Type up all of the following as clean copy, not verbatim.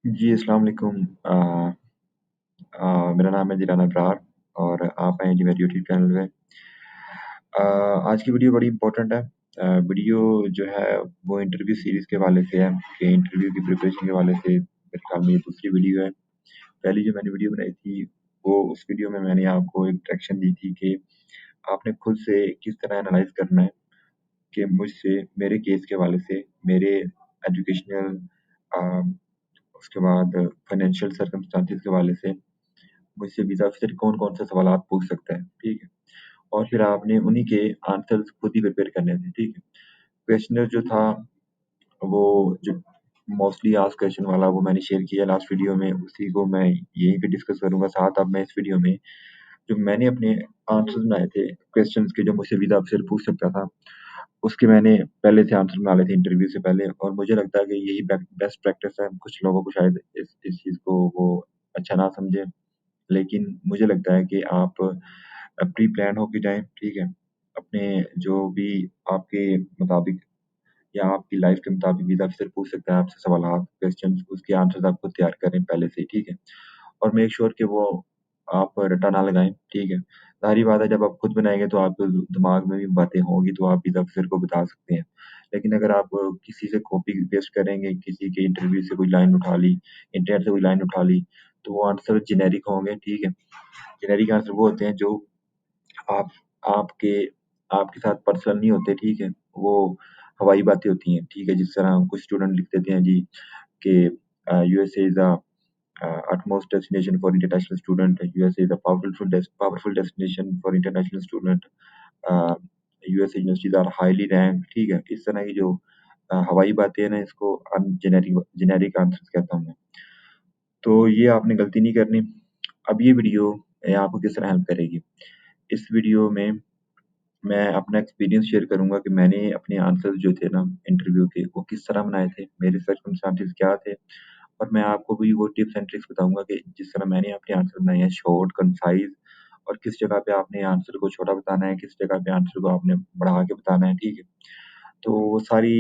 जी, अस्सलाम वालेकुम। मेरा नाम है दिलाना अब्रार और आप हैं जी मेरे यूट्यूब चैनल पे। आज की वीडियो बड़ी इम्पोर्टेंट है। वीडियो जो है वो इंटरव्यू सीरीज़ के हवाले से है कि इंटरव्यू की प्रिपरेशन के हवाले से मेरे ख्याल में ये दूसरी वीडियो है। पहली जो मैंने वीडियो बनाई थी, वो उस वीडियो में मैंने आपको एक डायरेक्शन दी थी कि आपने खुद से किस तरह एनालाइज़ करना है कि मुझसे मेरे केस के हवाले से, मेरे एजुकेशनल अ, उसके बाद फाइनेंशियल सर्कमस्टेंसेस के हवाले से मुझसे वीज़ा ऑफ़िसर कौन-कौन से सवालात पूछ सकता है, ठीक है? और फिर आपने उन्हीं के आंसर्स खुद ही प्रिपेयर करने थे, ठीक है? क्वेश्चनर जो था, वो जो मोस्टली आस्क्ड क्वेश्चन वाला वो मैंने शेयर किया लास्ट वीडियो में, उसी को मैं यहीं पे डिस्कस करूँगा। साथ अब मैं इस वीडियो में जो मैंने अपने आंसर्स बनाए थे क्वेश्चन्स के जो मुझसे वीज़ा ऑफ़िसर पूछ सकता था, उसके मैंने पहले से आंसर बना लिए थे इंटरव्यू से पहले और मुझे लगता है कि यही बेस्ट प्रैक्टिस है। कुछ लोगों को शायद इस चीज़ को वो अच्छा ना समझें, लेकिन मुझे लगता है कि आप प्री प्लान होके जाएँ, ठीक है? अपने जो भी आपके मुताबिक या आपकी लाइफ़ के मुताबिक वीज़ा ऑफ़िसर पूछ सकता है आपसे सवालात, क्वेश्चन्स, उसके आंसर्स आप खुद तैयार करें पहले से ही, ठीक है? और मेक श्योर कि वो आप रट्टा ना लगाएँ, ठीक है? ज़ाहिर-सी बात है जब आप खुद बनाएँगे तो आपके दिमाग में भी बातें होंगी तो आप वीज़ा ऑफ़िसर को बता सकते हैं। लेकिन अगर आप किसी से कॉपी पेस्ट करेंगे, किसी के इंटरव्यू से कोई लाइन उठा ली, इंटरनेट से कोई लाइन उठा ली, तो वो आंसर जेनेरिक होंगे, ठीक है? जेनेरिक आंसर वो होते हैं जो आप आपके आपके साथ पर्सनल नहीं होते, ठीक है? वो हवाई बातें होती हैं, ठीक है? जिस तरह कुछ स्टूडेंट लिख देते हैं जी कि USA is utmost destination for international student. USA is a powerful destination for international student. Uh, US universities are highly ranked, ठीक है? इस तरह की जो हवाई बातें हैं ना, इसको जेनेरिक जेनेरिक आंसर्स कहता हूँ मैं। तो ये आपने गलती नहीं करनी। अब ये वीडियो आपको किस तरह हेल्प करेगी? इस वीडियो में मैं अपना एक्सपीरियंस शेयर करूँगा कि मैंने अपने आंसर्स जो थे ना इंटरव्यू के, वो किस तरह बनाए थे, मेरे सर्कमस्टेंसेस क्या थे और मैं आपको भी वो टिप्स एंड ट्रिक्स बताऊँगा कि जिस तरह मैंने अपने आंसर बनाए हैं शॉर्ट, कंसाइज़ और किस जगह पे आपने आंसर को छोटा बताना है, किस जगह पे आंसर को आपने बढ़ा के बताना है, ठीक है? तो वो सारी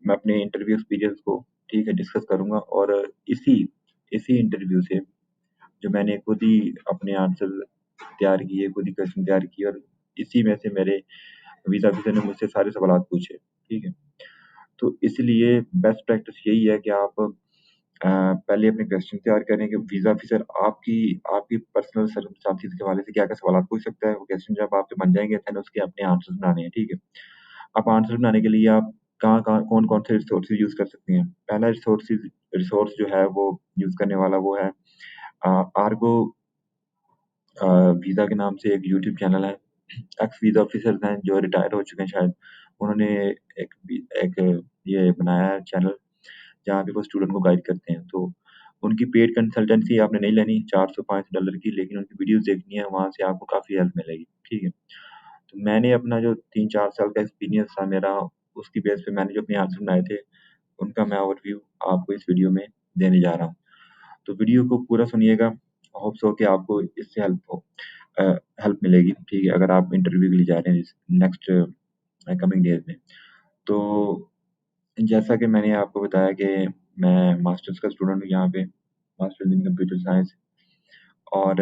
मैं अपने इंटरव्यू एक्सपीरियंस को, ठीक है, डिस्कस करूँगा और इसी इसी इंटरव्यू से जो मैंने खुद ही अपने आंसर तैयार किए, खुद ही क्वेश्चन तैयार किए और इसी में से मेरे वीज़ा ऑफिसर ने मुझसे सारे सवालात पूछे, ठीक है? तो इसलिए बेस्ट प्रैक्टिस यही है कि आप पहले अपने क्वेश्चन तैयार करें कि वीज़ा ऑफिसर आपकी आपकी पर्सनल सर्कमस्टेंसेस के हवाले से क्या-क्या सवालात पूछ सकता है। वो क्वेश्चन जब आपके बन जाएँगे देन उसके अपने आंसर्स बनाने हैं, ठीक है? अब आंसर बनाने के लिए आप कहाँ-कहाँ, कौन-कौन से रिसोर्सेज़ यूज़ कर सकते हैं। पहला रिसोर्स जो है वो यूज़ करने वाला वो है आर्गो अ, वीज़ा के नाम से एक यूट्यूब चैनल है। एक्स वीज़ा ऑफिसर्स हैं जो रिटायर हो चुके हैं शायद। उन्होंने एक ये बनाया है चैनल जहाँ पे वो स्टूडेंट को गाइड करते हैं। तो उनकी पेड कंसल्टेंसी आपने नहीं लेनी $400-500 की, लेकिन उनकी वीडियोज़ देखनी है, वहाँ से आपको काफ़ी हेल्प मिलेगी, ठीक है? तो मैंने अपना जो 3-4 साल का एक्सपीरियंस था मेरा, उसकी बेस पे मैंने जो अपने आंसर बनाए थे, उनका मैं ओवरव्यू आपको इस वीडियो में देने जा रहा हूँ। तो वीडियो को पूरा सुनिएगा, होप सो कि आपको इससे अ, हेल्प मिलेगी, ठीक है? अगर आप इंटरव्यू के लिए जा रहे हैं इस नेक्स्ट कमिंग डेज़ में। तो जैसा कि मैंने आपको बताया कि मैं मास्टर्स का स्टूडेंट हूँ यहाँ पे, मास्टर्स इन कंप्यूटर साइंस और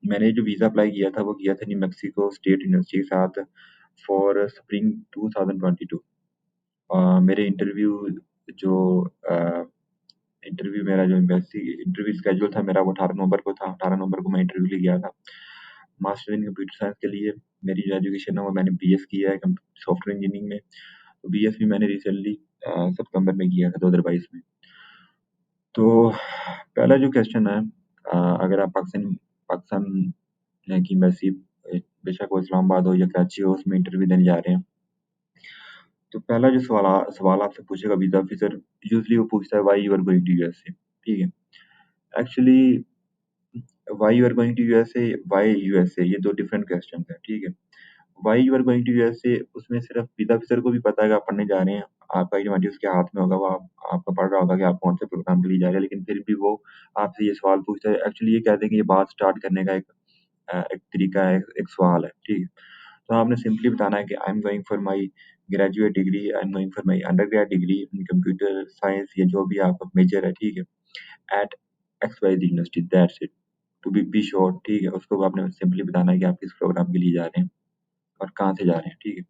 मैंने जो वीज़ा अप्लाई किया था, वो किया था न्यू मेक्सिको स्टेट यूनिवर्सिटी के साथ फॉर स्प्रिंग 2022। मेरे जो अ, इंटरव्यू मेरा जो एम्बेसी इंटरव्यू शेड्यूल था मेरा वो 18 नवंबर को था, 18 नवंबर को मैं इंटरव्यू लिए गया था। मास्टर इन कंप्यूटर साइंस के लिए मेरी जो एजुकेशन है वो मैंने बीएस किया है सॉफ्टवेयर इंजीनियरिंग में। तो बीएस भी मैंने रिसेंटली सितंबर में किया था 2022 में। तो पहला जो क्वेश्चन है अगर आप पाकिस्तान की एम्बेसी बेशक वो इस्लामाबाद हो या कराची हो उसमें इंटरव्यू देने जा रहे हैं। तो पहला जो सवाल आपसे पूछेगा वीज़ा ऑफिसर यूजुअली वो पूछता है why you are going to USA, ठीक है? Actually why you are going to USA, why USA ये 2 डिफरेंट क्वेश्चन्स हैं, ठीक है? Why you are going to USA उसमें सिर्फ वीज़ा ऑफिसर को भी पता है कि आप पढ़ने जा रहे हैं। आपका एच-1बी उसके हाथ में होगा, वो आपका पढ़ रहा होगा कि आप कौन से प्रोग्राम के लिए जा रहे हैं, लेकिन फिर भी वो आपसे ये सवाल पूछता है। एक्चुअली ये कहते हैं कि ये बात स्टार्ट करने का एक तरीका है, एक सवाल है, ठीक है? तो आपने सिंपली बताना है कि I am going for my graduate degree I am going for my undergrad degree in computer science या जो भी आपका मेजर है, ठीक है, at X Y university, that's it. To be sure, ठीक है, उसको आपने सिंपली बताना है कि आप किस प्रोग्राम के लिए जा रहे हैं और कहाँ से जा रहे हैं, ठीक है।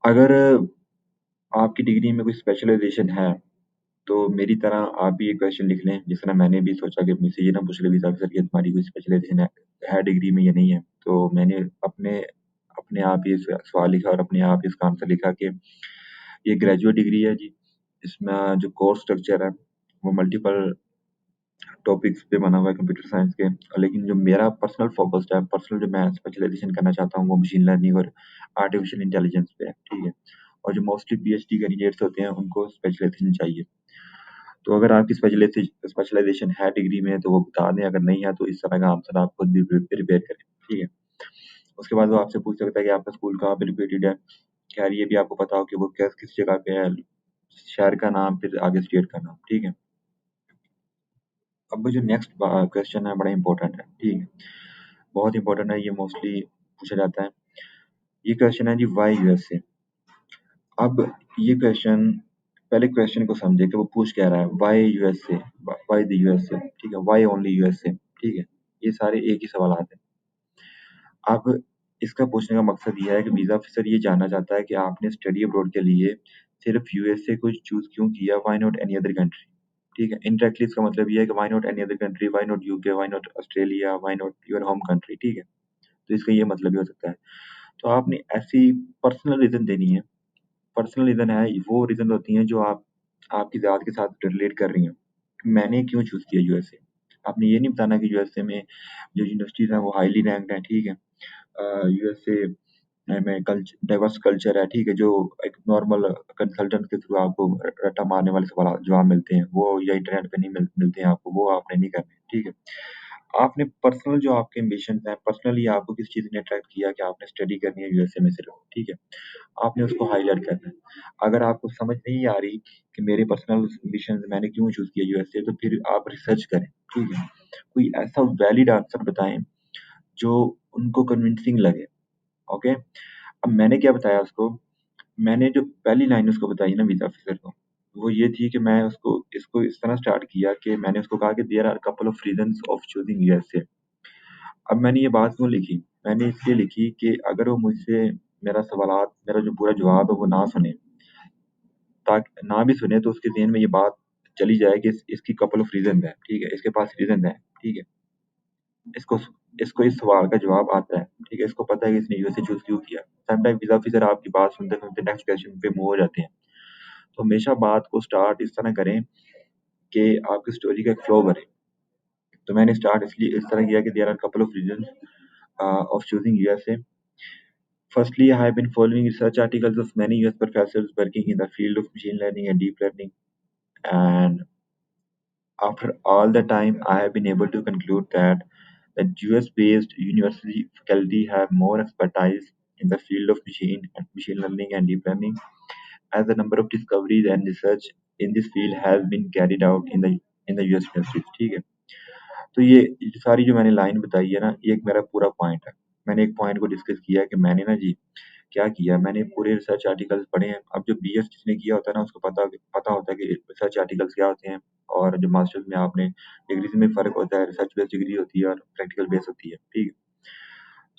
अगर आपकी डिग्री में कोई स्पेशलाइजेशन है तो मेरी तरह आप भी ये क्वेश्चन लिख लें, जिस तरह मैंने भी सोचा कि मुझसे ये ना पूछ ले वीजा ऑफिसर कि तुम्हारी कोई स्पेशलाइजेशन है डिग्री में या नहीं है। तो मैंने अपने अपने आप ये सवाल लिखा और अपने आप इसका आंसर लिखा कि ये ग्रेजुएट डिग्री है जी। इसमें जो कोर्स स्ट्रक्चर है वो मल्टीपल टॉपिक्स पे बना हुआ है कंप्यूटर साइंस के, लेकिन जो मेरा पर्सनल फोकस्ड है, पर्सनल जो मैं स्पेशलाइजेशन करना चाहता हूँ वो मशीन लर्निंग और आर्टिफिशियल इंटेलिजेंस पे है, ठीक है। और जो मोस्टली पीएचडी कैंडिडेट्स होते हैं उनको स्पेशलाइजेशन चाहिए। तो अगर आपकी स्पेशलाइजेशन है डिग्री में तो वो बता दें, अगर नहीं है तो इस तरह का आंसर आप खुद भी प्रिपेयर करें, ठीक है। उसके बाद वो आपसे पूछ सकता है कि आपका स्कूल कहाँ पे लोकेटेड है, खैर ये भी आपको पता हो कि वो किस जगह पे है, शहर का नाम, फिर आगे स्टेट का नाम, ठीक है। अब जो नेक्स्ट क्वेश्चन है बड़ा इंपॉर्टेंट है, ठीक है, बहुत इंपॉर्टेंट है, ये मोस्टली पूछा जाता है। ये क्वेश्चन है जी, वाई यूएसए। अब ये क्वेश्चन, पहले क्वेश्चन को समझे कि वो पूछ क्या रहा है, why USA, why the USA, ठीक है, वाई ओनली यूएसए, ठीक है। ये सारे एक ही सवाल आते हैं। अब इसका पूछने का मकसद ये है कि वीजा ऑफिसर ये जानना चाहता है कि आपने स्टडी अब्रॉड के लिए सिर्फ यूएसए को चूज क्यों किया, why not any other country, ठीक है। इनडायरेक्टली इसका मतलब ये है कि why not any other country, why not UK, why not Australia, why not your home country, ठीक है। तो इसका ये मतलब भी हो सकता है। तो आपने ऐसी पर्सनल रीजन देनी है। पर्सनल रीजन है वो रीजन होती हैं जो आप आपकी ज़ात के साथ रिलेट कर रही हैं। मैंने क्यों चूज किया यूएसए। आपने ये नहीं बताना कि यूएसए में जो यूनिवर्सिटीज हैं वो हाईली रैंक्ड हैं, ठीक है। यूएसए में डाइवर्स कल्चर है, ठीक है, जो एक नॉर्मल कंसल्टेंट के थ्रू आपको रट्टा मारने वाले सवाल जवाब मिलते हैं वो या इंटरनेट पे नहीं मिलते हैं आपको, वो आपने नहीं करने, ठीक है। आपने पर्सनल जो आपके एम्बिशन है, पर्सनली आपको किस चीज ने अट्रैक्ट किया कि आपने स्टडी करनी है यूएसए में सिर्फ, ठीक है, आपने उसको हाईलाइट करना है। अगर आपको समझ नहीं आ रही कि मेरे पर्सनल एम्बिशन मैंने क्यों चूज किया यूएसए, तो फिर आप रिसर्च करें, ठीक है। कोई ऐसा वैलिड आंसर बताएं जो उनको कन्विंसिंग लगे, ओके। अब मैंने क्या बताया उसको, मैंने जो पहली लाइन उसको बताई ना वीजा ऑफिसर को, वो ये थी कि मैं उसको इसको इस तरह स्टार्ट किया कि मैंने उसको कहा कि there are couple of reasons of choosing USA. अब मैंने ये बात क्यों लिखी, मैंने इसलिए लिखी कि अगर वो मुझसे मेरा जो पूरा जवाब है वो ना सुने, ताकि ना भी सुने तो उसके ज़हन में ये बात चली जाए कि इसकी कपल ऑफ रीजन है, ठीक है, इसके पास रीजन है, ठीक है, इसको इसको इस सवाल का जवाब आता है, ठीक है, इसको पता है कि इसने यूएसए चूज क्यों किया। समटाइम वीजा ऑफिसर आपकी बात सुनते सुनते नेक्स्ट क्वेश्चन पे मूव हो जाते हैं। तो हमेशा बात को स्टार्ट इस तरह करें कि आपकी स्टोरी का एक फ्लो बने। तो मैंने स्टार्ट इसलिए इस तरह किया कि there are couple of reasons of choosing USA. Firstly, I have been following research articles of many US professors working in the field of machine learning and deep learning. And after all the time, I have been able to conclude that the US-based university faculty have more expertise in the field of machine learning and deep learning, as the number of discoveries and research in this field has been carried out in the US universities. ठीक है। तो ये सारी जो मैंने line बताई है ना, ये एक मेरा पूरा पॉइंट है। मैंने एक पॉइंट को डिस्कस किया कि मैंने ना जी क्या किया, मैंने पूरे रिसर्च आर्टिकल्स पढ़े हैं। अब जो बीएस जिसने किया होता है ना उसको पता होता है कि रिसर्च आर्टिकल्स क्या होते हैं, और जो मास्टर्स में आपने डिग्रीज में फ़र्क होता है, रिसर्च बेस्ड डिग्री होती है और प्रैक्टिकल बेस्ड होती है, ठीक है।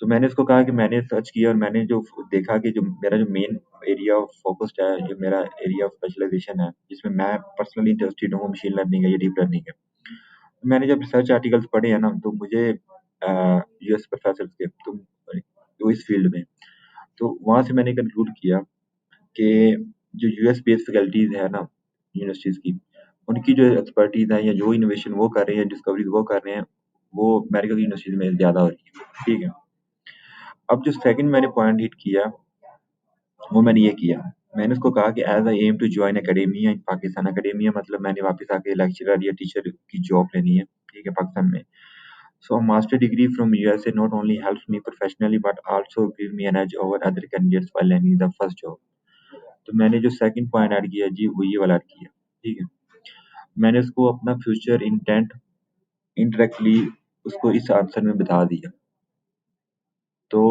तो मैंने उसको कहा कि मैंने सर्च किया और मैंने जो देखा कि जो मेरा जो मेन एरिया ऑफ फोकस्ड है, जो मेरा एरिया ऑफ स्पेशलाइजेशन है, जिसमें मैं पर्सनली इंटरेस्टेड हूँ, मशीन लर्निंग है या डीप लर्निंग है। मैंने जब रिसर्च आर्टिकल्स पढ़े हैं ना तो मुझे यूएस प्रोफेसर के तो इस फील्ड में, तो वहां से मैंने कंक्लूड किया कि जो यूएस बेस्ड फैकल्टीज है ना यूनिवर्सिटीज की, उनकी जो एक्सपर्टीज है या जो इनोवेशन वो कर रहे हैं, डिस्कवरीज वो कर रहे हैं, वो अमेरिका की यूनिवर्सिटीज में ज्यादा हो रही है, ठीक है। अब जो सेकंड मैंने पॉइंट हिट किया वो मैंने ये किया, मैंने उसको कहा कि as I am to join academia in Pakistan. Academia मतलब मैंने वापस आके लेक्चरर या टीचर की जॉब लेनी है, ठीक है, पाकिस्तान में। So a master degree from USA not only helps me professionally but also give me an edge over other candidates while landing the first job. तो मैंने जो सेकंड पॉइंट ऐड किया जी वो ये वाला ऐड किया, ठीक है। मैंने उसको अपना फ्यूचर इंटेंट इनडायरेक्टली उसको इस आंसर में बता दिया। तो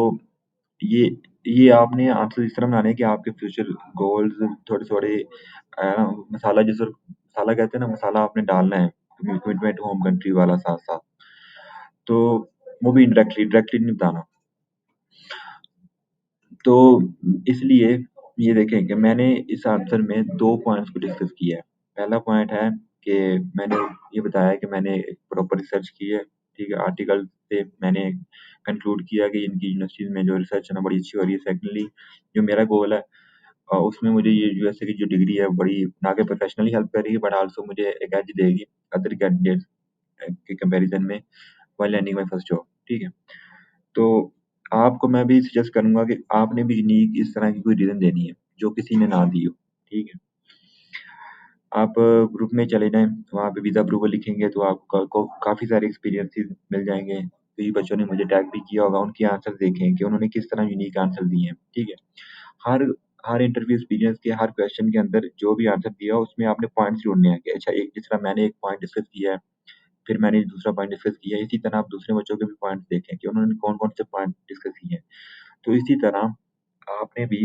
ये ये आपने आंसर इस तरह बनाने हैं कि आपके फ्यूचर गोल्स थोड़े-थोड़े मसाला जिसे मसाला कहते हैं ना, मसाला आपने डालना है, कमिटमेंट होम कंट्री वाला साथ-साथ। तो वो भी डायरेक्टली डायरेक्टली नहीं बताना। तो इसलिए ये देखें कि मैंने इस आंसर में 2 पॉइंट्स को डिस्कस किया है। पहला पॉइंट है कि मैंने ये बताया कि मैंने एक प्रॉपर रिसर्च की है, ठीक है? आर्टिकल से मैंने कंक्लूड किया कि इनकी यूनिवर्सिटीज़ में जो रिसर्च है ना बड़ी अच्छी हो रही है। सेकंडली जो मेरा गोल है उसमें मुझे ये यूएसए की जो डिग्री है बड़ी ना कि प्रोफेशनली हेल्प करेगी बट आल्सो मुझे एक एज देगी अदर कैंडिडेट्स के कंपैरिजन में while landing my first job, ठीक है? तो आपको मैं भी सजेस्ट करूँगा कि आपने भी यूनिक इस तरह की कोई रीज़न देनी है, जो किसी ने ना दी हो, ठीक है? आप ग्रुप में चले जाएँ, वहाँ पे वीज़ा अप्रूवल लिखेंगे तो आपका को काफ़ी सारे एक्सपीरियंसेस मिल जाएँगे। कई बच्चों ने मुझे टैग भी किया होगा, उनके आंसर देखें कि उन्होंने किस तरह यूनिक आंसर दिए हैं, ठीक है? हर हर इंटरव्यू एक्सपीरियंस के हर क्वेश्चन के अंदर जो भी आंसर दिया हो उसमें आपने पॉइंट्स जोड़ने हैं कि अच्छा एक जिस तरह मैंने एक पॉइंट डिस्कस किया है, फिर मैंने दूसरा पॉइंट डिस्कस किया है, इसी तरह आप दूसरे बच्चों के भी पॉइंट्स देखें कि उन्होंने कौन-कौन से पॉइंट डिस्कस किए हैं। तो इसी तरह आपने भी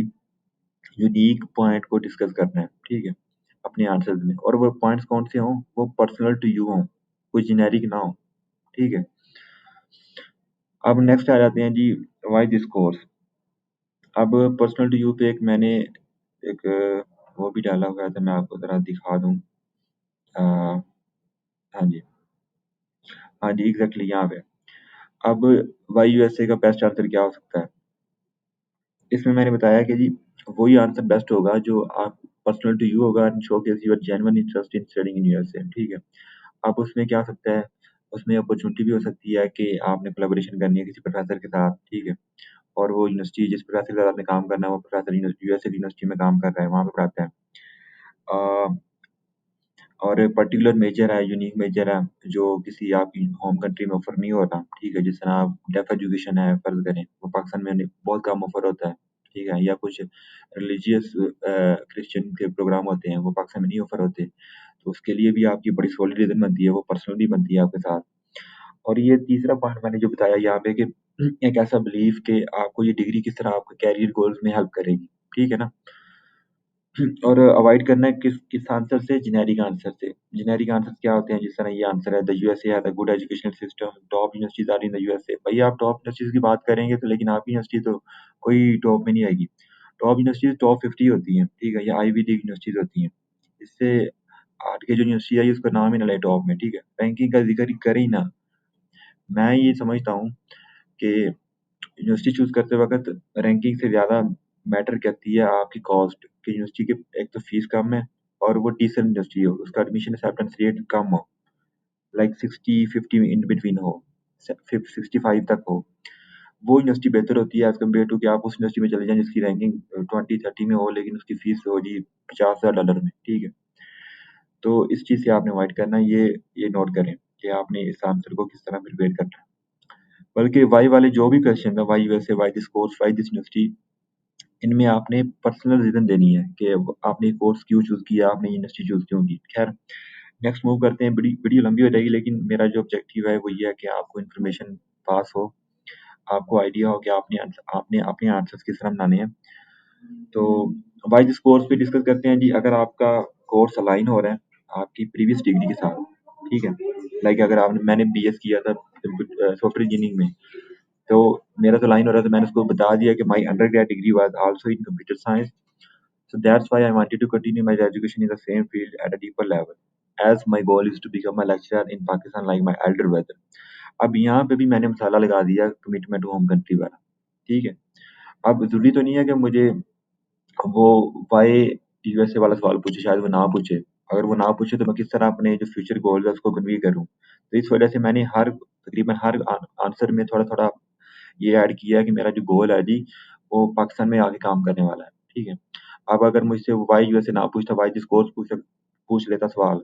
यूनिक पॉइंट को डिस्कस करना है, ठीक है? अपने आंसर्स में और वो पॉइंट्स कौन से हों, वो पर्सनल टू यू हों, कोई जेनेरिक ना हो, ठीक है? अब नेक्स्ट आ जाते हैं जी व्हाई दिस कोर्स। अब पर्सनल टू यू पे एक मैंने एक वो भी डाला हुआ है तो मैं आपको ज़रा दिखा दूँ। अ, हाँ जी। हाँ जी, एग्ज़ैक्टली यहाँ पे। अब व्हाई यूएसए का बेस्ट आंसर क्या हो सकता है? इसमें मैंने बताया कि जी वही आंसर बेस्ट होगा जो आप पर्सनल टू यू होगा and showcase your genuine interest in studying in USA, ठीक है? अब उसमें क्या हो सकता है? उसमें अपॉर्च्युनिटी भी हो सकती है कि आपने कोलैबोरेशन करनी है किसी प्रोफ़ेसर के साथ, ठीक है? और वो यूनिवर्सिटी जिस प्रोफ़ेसर के साथ आपने काम करना है, वो प्रोफ़ेसर यूएसए की यूनिवर्सिटी में काम कर रहा है, वहाँ पे पढ़ाता है। अ, और पर्टिकुलर मेजर है, यूनिक मेजर है, जो किसी आपकी होम कंट्री में ऑफ़र नहीं होता, ठीक है? जिस तरह आप डेफ़ एजुकेशन है, फ़र्ज़ करें, वो पाकिस्तान में बहुत कम ऑफ़र होता है, ठीक है? या कुछ रिलीजियस क्रिश्चियन के प्रोग्राम होते हैं, वो पाकिस्तान में नहीं ऑफ़र होते। तो उसके लिए भी आपकी बड़ी सॉलिड रीज़न बनती है, वो पर्सनली बनती है आपके साथ। और ये तीसरा पॉइंट मैंने जो बताया यहाँ पे कि एक ऐसा बिलीफ कि आपको ये डिग्री किस तरह आपके करियर गोल्स में हेल्प करेगी, ठीक है ना? और अवॉइड करना है किस आंसर से, जेनेरिक आंसर से। जेनेरिक आंसर्स क्या होते हैं? जिस तरह ये आंसर है, the USA has a good educational system, top universities are in the USA. भई आप टॉप यूनिवर्सिटीज़ की बात करेंगे तो लेकिन आपकी यूनिवर्सिटी तो कोई टॉप में नहीं आएगी। टॉप यूनिवर्सिटीज़ टॉप 50 होती हैं, ठीक है? या आईवी लीग यूनिवर्सिटीज़ होती हैं। इससे हट के जो यूनिवर्सिटी आई उसका नाम ही ना लें टॉप में, ठीक है? रैंकिंग का ज़िक्र ही करें ही ना। मैं ये समझता हूँ कि यूनिवर्सिटी चूज़ करते वक़्त रैंकिंग से ज़्यादा मैटर करती है आपकी कॉस्ट कि यूनिवर्सिटी की एक तो फीस कम है और वो डिसेंट यूनिवर्सिटी हो, उसका एडमिशन एक्सेप्टेंस रेट कम हो, लाइक 60-50 इन बिटवीन हो, स फिफ 65 तक हो। वो यूनिवर्सिटी बेहतर होती है एज़ कम्पेयर टू कि आप उस यूनिवर्सिटी में चले जाएँ जिसकी रैंकिंग 20-30 में हो लेकिन उसकी फीस हो जी $50,000 में, ठीक है? तो इस चीज़ से आपने अवॉइड करना है, ये नोट करें कि आपने इस आंसर को किस तरह प्रिपेयर करना है। बल्कि व्हाई वाले जो भी क्वेश्चन है, why USA, why this course, why this university, इनमें आपने पर्सनल रीज़न देनी है कि आपने ये कोर्स क्यों चूज़ किया, आपने यूनिवर्सिटी चूज़ क्यों की। ख़ैर नेक्स्ट मूव करते हैं, वीडियो लंबी हो जाएगी लेकिन मेरा जो ऑब्जेक्टिव है वो ये है कि आपको इन्फॉर्मेशन पास हो, आपको आइडिया हो कि आपने अपने आंसर्स किस तरह बनाने हैं। तो व्हाई दिस कोर्स पे डिस्कस करते हैं जी, अगर आपका कोर्स अलाइन हो रहा है आपकी प्रीवियस डिग्री के साथ, ठीक है? लाइक अगर आपने मैंने बीएस किया था सॉफ्टवेयर इंजीनियरिंग में, तो मेरा तो लाइन हो रहा था, मैंने उसको बता दिया कि my undergrad degree was also in computer science, so that's why I wanted to continue my education in the same field at a deeper level, as my goal is to become a lecturer in Pakistan like my elder brother. अब यहाँ पे भी मैंने मसाला लगा दिया commitment to home country वाला, ठीक है? अब ज़रूरी तो नहीं है कि मुझे वो व्हाई यूएसए वाला सवाल पूछे, शायद वो ना पूछे। अगर वो ना पूछे तो मैं किस तरह अपने जो फ्यूचर गोल्स है उसको कन्वे करूँ? तो इस वजह से मैंने तकरीबन हर आंसर में थोड़ा-थोड़ा ये ऐड किया है कि मेरा जो गोल है जी, वो पाकिस्तान में आके काम करने वाला है, ठीक है? अब अगर मुझसे वो व्हाई यूएसए ना पूछता, व्हाई दिस कोर्स पूछ लेता सवाल,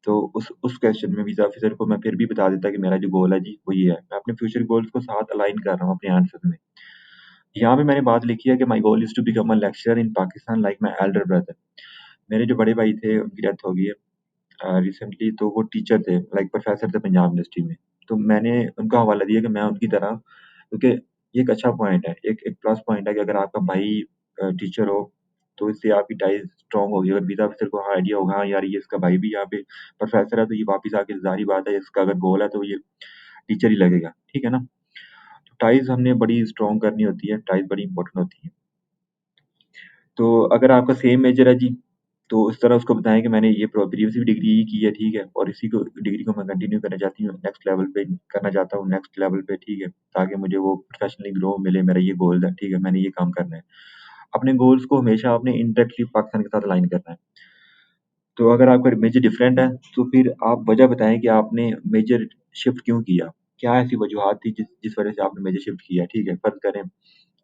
तो उस क्वेश्चन में वीज़ा ऑफिसर को मैं फिर भी बता देता कि मेरा जो गोल है जी, वो ये है। मैं अपने फ्यूचर गोल्स को साथ अलाइन कर रहा हूँ अपने आंसर में। यहाँ पे मैंने बात लिखी है कि my goal is to become a lecturer in Pakistan like my elder brother. मेरे जो बड़े भाई थे, उनकी डेथ हो गई है रिसेंटली, तो वो टीचर थे, लाइक प्रोफ़ेसर थे पंजाब यूनिवर्सिटी में। तो मैंने उनका हवाला दिया कि मैं उनकी तरह, क्योंकि ये एक अच्छा पॉइंट है, एक एक प्लस पॉइंट है कि अगर आपका भाई टीचर हो, तो इससे आपकी टाइज़ स्ट्रॉन्ग होगी। अगर वीज़ा ऑफ़िसर को हाँ आइडिया होगा, हाँ यार ये इसका भाई भी यहाँ पे प्रोफ़ेसर है, तो ये वापिस आके ज़ाहिर-सी बात है इसका अगर गोल है तो ये टीचर ही लगेगा, ठीक है ना? तो टाइज़ हमने बड़ी स्ट्रॉन्ग करनी होती है, टाइज़ बड़ी इम्पोर्टेंट होती है। तो अगर आपका सेम मेजर है जी, तो इस तरह उसको बताएँ कि मैंने ये प्रीवियस भी डिग्री यही की है, ठीक है? और इसी को डिग्री को मैं कंटिन्यू करना चाहती हूँ, नेक्स्ट लेवल पे करना चाहता हूँ, नेक्स्ट लेवल पे, ठीक है? ताकि मुझे वो प्रोफ़ेशनली ग्रो मिले, मेरा ये गोल है, ठीक है? मैंने ये काम करना है। अपने गोल्स को हमेशा आपने इनडायरेक्टली पाकिस्तान के साथ अलाइन करना है। तो अगर आपका मेजर डिफरेंट है, तो फिर आप वजह बताएँ कि आपने मेजर शिफ्ट क्यों किया? क्या ऐसी वजूहात थी जिस जिस वजह से आपने मेजर शिफ्ट किया? ठीक है, फ़र्ज़ करें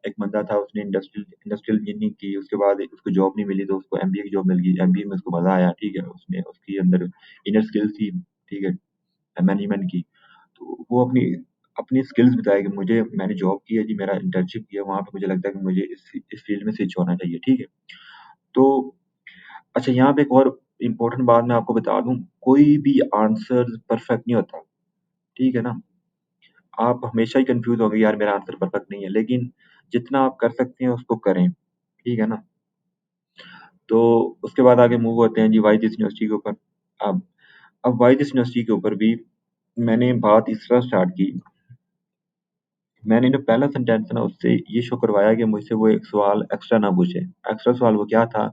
एक बंदा था उसने इंडस्ट्रियल इंडस्ट्रियल इंजीनियरिंग की, उसके बाद उसको जॉब नहीं मिली तो उसको एमबीए की जॉब मिल गई, एमबीए में उसको मज़ा आया, ठीक है? उसने उसके अंदर इनर स्किल्स थी, ठीक है? मैनेजमेंट की, तो वो अपनी अपनी स्किल्स बताए कि मुझे मैंने जॉब की है जी, मेरा इंटर्नशिप किया, वहाँ पे मुझे लगता है कि मुझे इस फ़ील्ड में स्विच होना चाहिए, ठीक है? तो अच्छा यहाँ पे एक और इम्पोर्टेंट बात मैं आपको बता दूँ, कोई भी आंसर परफेक्ट नहीं होता, ठीक है ना? आप हमेशा ही कन्फ्यूज़ होंगे यार मेरा आंसर परफेक्ट नहीं है, लेकिन जितना आप कर सकते हैं उसको करें, ठीक है ना? तो उसके बाद आगे मूव होते हैं जी वाईजिस यूनिवर्सिटी के ऊपर। अब अब वाईजिस यूनिवर्सिटी के ऊपर भी मैंने बात इस तरह स्टार्ट की, मैंने जो पहला सेंटेंस ना उससे ये शो करवाया कि मुझसे वो एक सवाल एक्स्ट्रा ना पूछे। एक्स्ट्रा सवाल वो क्या था?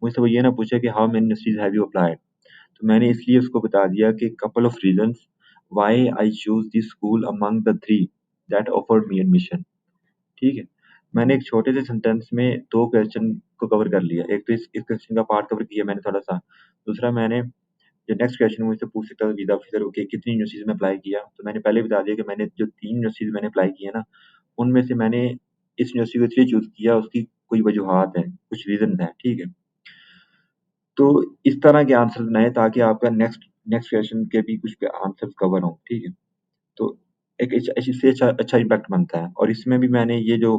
मुझसे वो ये ना पूछे कि how many universities have you applied? तो मैंने इसलिए उसको बता दिया कि couple of reasons why I choose this school among the 3 that offered me admission. ठीक है? मैंने एक छोटे से सेंटेंस में 2 क्वेश्चन को कवर कर लिया। एक तो इस क्वेश्चन का पार्ट कवर किया मैंने थोड़ा-सा। दूसरा मैंने जो नेक्स्ट क्वेश्चन मुझसे पूछ सकता था वीज़ा ऑफिसर ओके कितनी यूनिवर्सिटीज़ में अप्लाई किया? तो मैंने पहले ही बता दिया कि मैंने जो 3 यूनिवर्सिटीज़ मैंने अप्लाई की है ना, उनमें से मैंने इस यूनिवर्सिटी को इसलिए चूज़ किया उसकी कोई वजूहात हैं, कुछ रीज़न्स हैं, ठीक है? तो इस तरह के आंसर बनाएँ ताकि आपका नेक्स्ट नेक्स्ट क्वेश्चन के भी कुछ आंसर्स कवर हों, ठीक है? तो एक इससे अच्छा अच्छा इम्पैक्ट बनता है और इसमें भी मैंने ये जो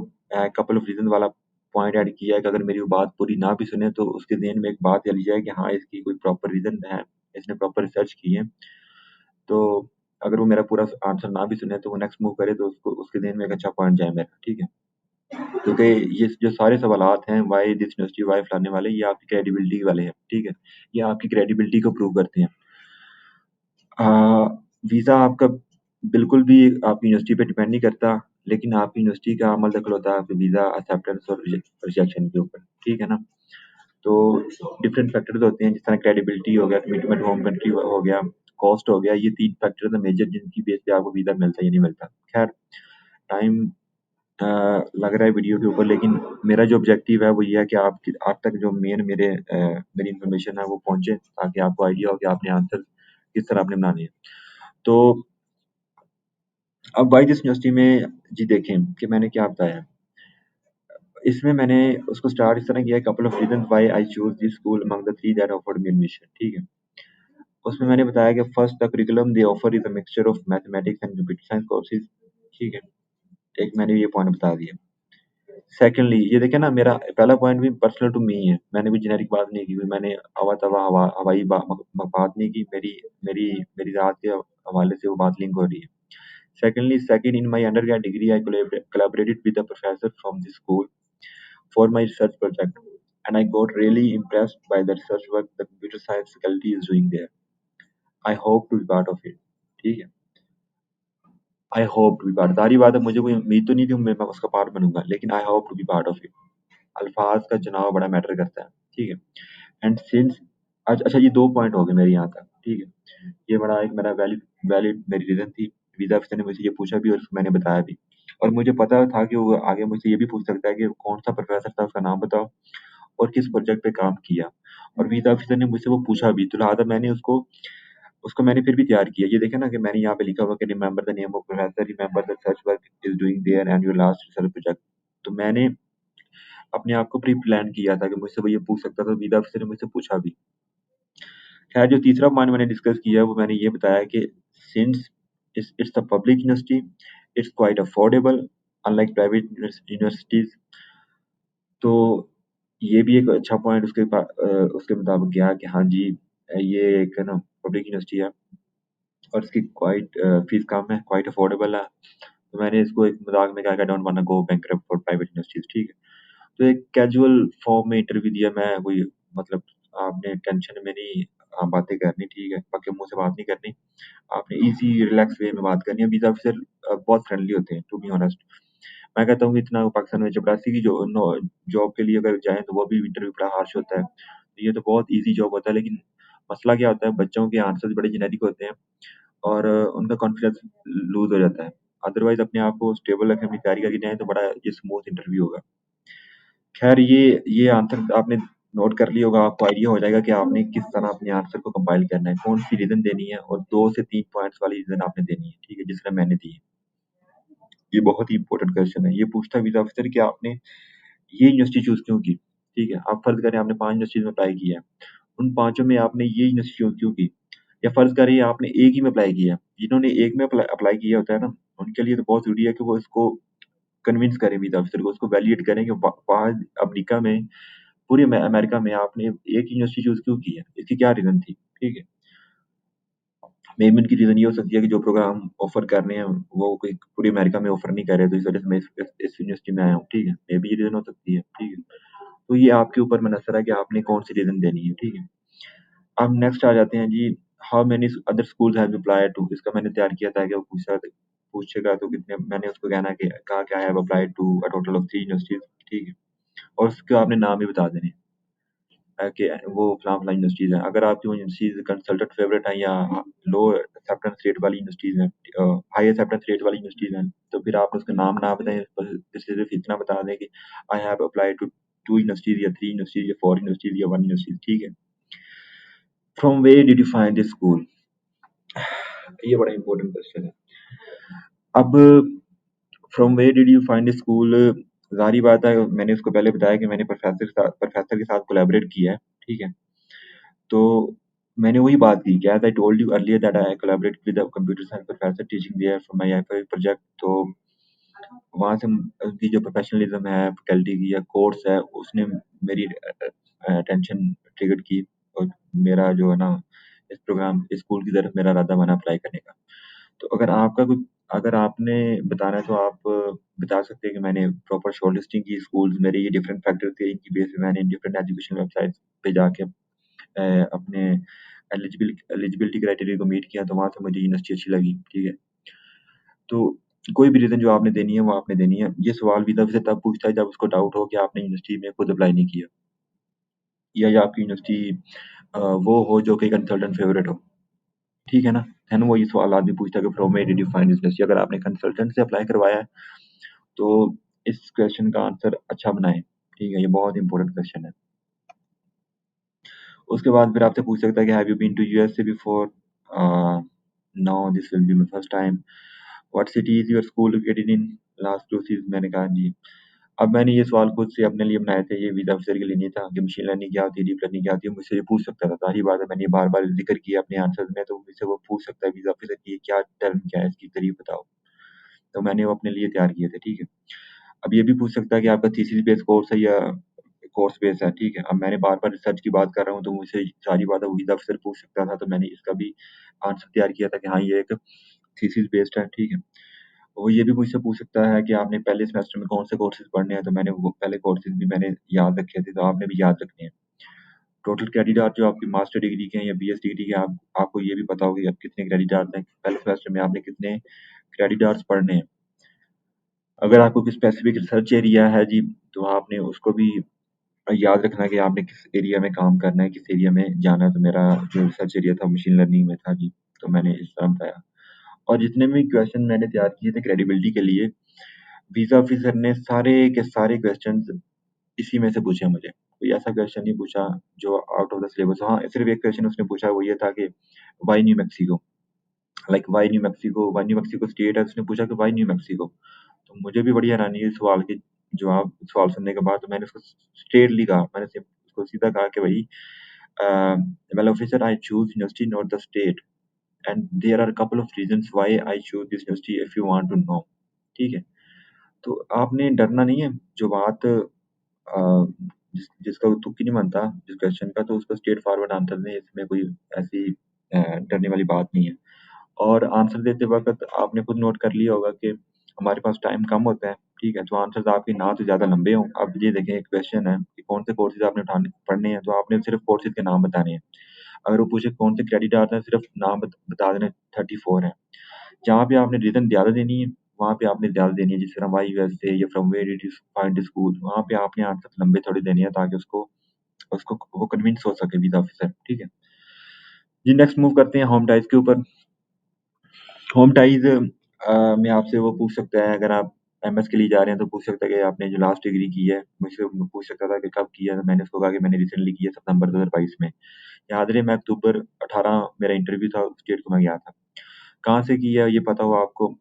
कपल ऑफ रीज़न वाला पॉइंट ऐड किया है कि अगर मेरी वो बात पूरी ना भी सुने तो उसके ज़हन में एक बात चली जाए कि हाँ, इसकी कोई प्रॉपर रीज़न है, इसने प्रॉपर रिसर्च की है। तो अगर वो मेरा पूरा आंसर ना भी सुने तो वो नेक्स्ट मूव करे तो उसको उसके ज़हन में एक अच्छा पॉइंट जाए मेरा, ठीक है? क्योंकि ये जो सारे सवालात हैं व्हाई दिस यूनिवर्सिटी, व्हाई फलाने वाले ये आपकी क्रेडिबिलिटी वाले हैं, ठीक है? ये आपकी क्रेडिबिलिटी को प्रूव करते हैं। अ, वीज़ा आपका बिल्कुल भी आपकी यूनिवर्सिटी पे डिपेंड नहीं करता, लेकिन आपकी यूनिवर्सिटी का अमल दखल होता है आपके वीज़ा एक्सेप्टेंस और रिजेक्शन के ऊपर, ठीक है ना? तो डिफरेंट फैक्टर्स होते हैं जिस तरह क्रेडिबिलिटी हो गया, कमिटमेंट होम कंट्री हो गया, कॉस्ट हो गया, ये 3 फैक्टर्स हैं मेजर जिनकी बेस पे आपको वीज़ा मिलता है या नहीं मिलता। ख़ैर टाइम लग रहा है वीडियो के ऊपर लेकिन मेरा जो ऑब्जेक्टिव है वो ये है कि आप तक जो मेरी इन्फॉर्मेशन है वो पहुँचे ताकि आपको आइडिया हो कि आपने आंसर किस तरह आपने बनाने हैं। तो अब वाई जिस यूनिवर्सिटी में जी देखें कि मैंने क्या बताया। इसमें मैंने उसको स्टार्ट इस तरह किया couple of reasons why I choose this school among the 3 that offered me admission ठीक है। उसमें मैंने बताया कि first the curriculum they offer is a mixture of mathematics and computer science courses ठीक है। एक मैंने ये पॉइंट बता दिया। सेकंडली ये देखें ना मेरा पहला पॉइंट भी पर्सनल टू मी है। मैंने कोई जेनेरिक बात नहीं की हुई, मैंने अवा-तवा हवाई बात नहीं की। मेरी मेरी मेरी ज़ात के हवाले से वो बात लिंक हो रही है। Secondly, second in my undergrad degree, I collaborated with a professor from the school for my research project, and I got really impressed by the research work the computer science faculty is doing there. I hope to be part of it. ठीक है? I hope to be part. सारी बात है मुझे कोई उम्मीद तो नहीं थी मैं उसका पार्ट बनूंगा, लेकिन I hope to be part of it. अल्फाज का चुनाव बड़ा मैटर करता है, ठीक है? एंड सिंस अच्छा ये 2 पॉइंट हो गए मेरे यहाँ तक, ठीक है? ये बड़ा एक मेरा वैलिड वैलिड मेरी रीज़न थी। वीज़ा ऑफ़िसर ने मुझसे ये पूछा भी और मैंने बताया भी। और मुझे पता था कि वो आगे मुझसे ये भी पूछ सकता है कि कौन-सा प्रोफ़ेसर था उसका नाम बताओ और किस प्रोजेक्ट पे काम किया। और वीज़ा ऑफ़िसर ने मुझसे वो पूछा भी, तो लिहाज़ा मैंने उसको उसको मैंने फिर भी तैयार किया। ये देखें ना कि मैंने यहाँ पे लिखा हुआ है कि remember the name of professor, remember the research work is doing there and your last research project. तो मैंने अपने आप को प्री प्लान किया था कि मुझसे वो ये पूछ सकता था, वीज़ा ऑफ़िसर ने मुझसे पूछा भी। खैर जो तीसरा पॉइंट मैंने डिस्कस किया वो मैंने ये बताया कि since it's a public university, it's quite affordable unlike private universities. तो ये भी एक अच्छा पॉइंट उसके मुताबिक गया कि हाँ जी, ये एक है ना पब्लिक यूनिवर्सिटी है और इसकी क्वाइट फीस कम है, क्वाइट अफोर्डेबल है। तो मैंने इसको एक मज़ाक में कहा कि I don't वांना go bankrupt for private universities, ठीक है। तो एक कैजुअल फॉर्म में इंटरव्यू दिया मैं, कोई मतलब आपने टेंशन में नहीं बातें करनी, ठीक है, पक्के मुँह से बात नहीं करनी। आपने ईज़ी रिलैक्स वे में बात करनी है। वीज़ा ऑफ़िसर बहुत फ्रेंडली होते हैं, टू बी ऑनेस्ट। मैं कहता हूँ कि इतना पाकिस्तान में चपरासी की जो नो जॉब के लिए अगर जाएँ तो वो भी इंटरव्यू बड़ा हार्श होता है। ये तो बहुत ईज़ी जॉब होता है, लेकिन मसला क्या होता है, बच्चों के आंसर्स बड़े जेनेरिक होते हैं और उनका कॉन्फिडेंस लूज़ हो जाता है। अदरवाइज़ अपने आप को स्टेबल रखें, अपनी तैयारी करके जाएँ तो बड़ा ये स्मूथ इंटरव्यू होगा। ख़ैर ये आंसर आपने नोट कर लिया होगा, आपको आइडिया हो जाएगा कि आपने किस तरह अपने आंसर को कंपाइल करना है, कौन-सी रीज़न देनी है और 2 से 3 पॉइंट्स वाली रीज़न आपने देनी है, ठीक है, जिस तरह मैंने दी है। ये बहुत ही इम्पोर्टेंट क्वेश्चन है। ये पूछता है वीज़ा ऑफ़िसर कि आपने ये यूनिवर्सिटी चूज़ क्यों की? ठीक है, आप फ़र्ज़ करें आपने 5 यूनिवर्सिटीज़ में अप्लाई किया है, उन पाँचों में आपने ये यूनिवर्सिटी चूज़ क्यों की? या फ़र्ज़ करिए आपने एक ही में अप्लाई किया है, जिन्होंने एक में अप्लाई अप्लाई किया होता है ना, उनके लिए तो बहुत ज़रूरी है कि वो इसको कन्विंस करें वीज़ा ऑफ़िसर को, उसको वैलिडेट करें कि वहाँ अमेरिका में, पूरे अमेरिका में आपने एक ही यूनिवर्सिटी चूज़ क्यों की है? इसकी क्या रीज़न थी? ठीक है। मेबी उनकी रीज़न ये हो सकती है कि जो प्रोग्राम ऑफ़र कर रहे हैं, वो कोई पूरे अमेरिका में ऑफ़र नहीं कर रहे, तो इस वज़ह से मैं इस यूनिवर्सिटी में आया हूँ, ठीक है। मेबी ये रीज़न हो सकती है, ठीक है। तो ये आपके ऊपर मुनहसर है कि आपने कौन-सी रीज़न देनी है, ठीक है। अब नेक्स्ट आ जाते हैं जी, how many other schools have you applied to? इसका मैंने तैयार किया था कि वो पूछेगा तो कितने, मैंने उसको कहना है कि कहा कि I have applied to a total of 3 universities, ठीक है। और उसके आपने नाम भी बता देने हैं। कि वो फलाँ-फलाँ यूनिवर्सिटीज़ हैं। अगर आपकी वो यूनिवर्सिटीज़ कंसल्टेंट फेवरेट हैं या लो एक्सेप्टेंस रेट वाली यूनिवर्सिटीज़ हैं, हाई एक्सेप्टेंस रेट वाली यूनिवर्सिटीज़ हैं, तो फिर आप उसका नाम ना बताएँ, बस सिर्फ़ इतना बता दें कि I have applied to 2 universities या 3 यूनिवर्सिटीज़ या 4 यूनिवर्सिटीज़ या 1 यूनिवर्सिटी, ठीक है। From where did you find this school? ये बड़ा इंपॉर्टेंट क्वेश्चन है। अब from where did you find this school, ज़ाहिर-सी बात है, मैंने उसको पहले बताया कि मैंने प्रोफ़ेसर के साथ कोलैबोरेट किया है, ठीक है। तो मैंने वही बात की कि as I told you earlier that I collaborate with a computer science professor teaching there for my FI project. तो वहाँ से उनकी जो प्रोफेशनलिज्म है, फैकल्टी की या कोर्स है, उसने मेरी अटेंशन ट्रिगर की और मेरा जो है ना, इस प्रोग्राम इस स्कूल की तरफ मेरा इरादा बना अप्लाई करने का। तो अगर आपने बताना है तो आप बता सकते हैं कि मैंने प्रॉपर शॉर्टलिस्टिंग की स्कूल्स, मेरे ये डिफरेंट फैक्टर थे, इनकी बेस पे मैंने डिफरेंट एजुकेशन वेबसाइट्स पे जाके अपने एलिजिबिलिटी क्राइटेरिया को मीट किया, तो वहाँ से मुझे यूनिवर्सिटी अच्छी लगी, ठीक है। तो कोई भी रीज़न जो आपने देनी है, वो आपने देनी है। ये सवाल वीज़ा से तब पूछता है जब उसको डाउट हो कि आपने यूनिवर्सिटी में खुद अप्लाई नहीं किया या आपकी यूनिवर्सिटी वो हो जो कि कंसल्टेंट फेवरेट हो, ठीक है ना? देन वो ये सवाल आदमी पूछता है कि from where did you find this university? अगर आपने कंसल्टेंट से अप्लाई करवाया है, तो इस क्वेश्चन का आंसर अच्छा बनाएँ, ठीक है? ये बहुत इंपॉर्टेंट क्वेश्चन है। उसके बाद फिर आपसे पूछ सकता है कि have you been to USA before? Uh, no, this will be my first time. What city is your school located in? Last 2 चीज़ मैंने कहा जी। अब मैंने ये सवाल खुद से अपने लिए बनाए थे, ये वीज़ा ऑफिसर के लिए नहीं था कि मशीन लर्निंग क्या होती है, डीप लर्निंग क्या होती है, मुझसे ये पूछ सकता था। ज़ाहिर बात है, मैंने ये बार-बार ज़िक्र किया अपने आंसर्स में, तो मुझसे वो पूछ सकता है वीज़ा ऑफिसर कि ये क्या टर्म क्या है, इसकी तारीफ़ बताओ। तो मैंने वो अपने लिए तैयार किए थे, ठीक है। अब ये भी पूछ सकता है कि आपका थीसिस बेस्ड कोर्स है या कोर्स बेस्ड है, ठीक है। अब मैंने बार-बार रिसर्च की बात कर रहा हूँ, तो मुझसे सारी बात वो वीज़ा ऑफिसर पूछ सकता था, तो मैंने इसका भी आंसर तैयार किया था कि हाँ, ये एक थीसिस बेस्ड है, ठीक है। वो ये भी मुझसे पूछ सकता है कि आपने पहले सेमेस्टर में कौन से कोर्सेज़ पढ़ने हैं, तो मैंने वो पहले कोर्सेज़ भी मैंने याद रखे थे, तो आपने भी याद रखने हैं। टोटल क्रेडिट आवर जो आपकी मास्टर डिग्री के हैं या बीएस डिग्री के, आपको ये भी पता होगा कि आप कितने क्रेडिट आवर्स हैं, पहले सेमेस्टर में आपने कितने क्रेडिट आवर्स पढ़ने हैं। अगर आपको कोई स्पेसिफिक रिसर्च एरिया है जी, तो आपने उसको भी याद रखना है कि आपने किस एरिया में काम करना है, किस एरिया में जाना है। तो मेरा जो रिसर्च एरिया था मशीन लर्निंग में था जी, तो मैंने इस तरह बताया। और जितने भी क्वेश्चन मैंने तैयार किए थे क्रेडिबिलिटी के लिए, वीज़ा ऑफिसर ने सारे के सारे क्वेश्चंस इसी में से पूछे मुझे। कोई ऐसा क्वेश्चन नहीं पूछा जो आउट ऑफ द सिलेबस हो। हाँ, सिर्फ़ एक क्वेश्चन उसने पूछा, वो ये था कि why new Mexico? Like why new Mexico? Why new Mexico state है, उसने पूछा कि व्हाई न्यू मेक्सिको? तो मुझे भी बड़ी हैरानी हुई सवाल की, सवाल सुनने के बाद। तो मैंने उसको स्ट्रेटली कहा, मैंने उसको सीधा कहा कि भई uh, well officer, I choose university not the state and there are couple of reasons why I choose this university if you want to know. ठीक है? तो आपने डरना नहीं है, जो बात जिसका तुक ही नहीं बनता जिस क्वेश्चन का, तो उसको स्ट्रेट फॉरवर्ड आंसर दें, इसमें कोई ऐसी डरने वाली बात नहीं है। और आंसर देते वक़्त आपने खुद नोट कर लिया होगा कि हमारे पास टाइम कम होता है, ठीक है? तो आंसर्स आपके ना तो ज़्यादा लंबे हों। अब ये देखें, एक क्वेश्चन है कि कौन से कोर्सेज़ आपने उठाने पढ़ने हैं, तो आपने सिर्फ़ कोर्सेज़ के नाम बताने हैं। अगर वो पूछे कौन से क्रेडिट आते हैं, सिर्फ़ नाम बता देने 34 हैं। जहाँ पे आपने रीज़न ज़्यादा देनी है, वहाँ पे आपने ज़्यादा देनी है, जिस तरह व्हाई यूएसए या from where did you find the school, वहाँ पे आपने आंसर लंबे थोड़े देने हैं ताकि उसको उसको वो कन्विंस हो सके वीज़ा ऑफिसर, ठीक है? जी, नेक्स्ट मूव करते हैं होम टाइज़ के ऊपर। होम टाइज़ में आपसे वो पूछ सकता है, अगर आप एमएस के लिए जा रहे हैं तो पूछ सकता है कि आपने जो लास्ट डिग्री की है, मुझसे वो पूछ सकता था कि कब की है, तो मैंने उसको कहा कि मैंने रिसेंटली की है सितंबर 2022 में। याद रहे मैं अक्टूबर 18 मेरा इंटरव्यू था, उस डेट को मैं गया था। कहाँ से की है ये पता हो आपको।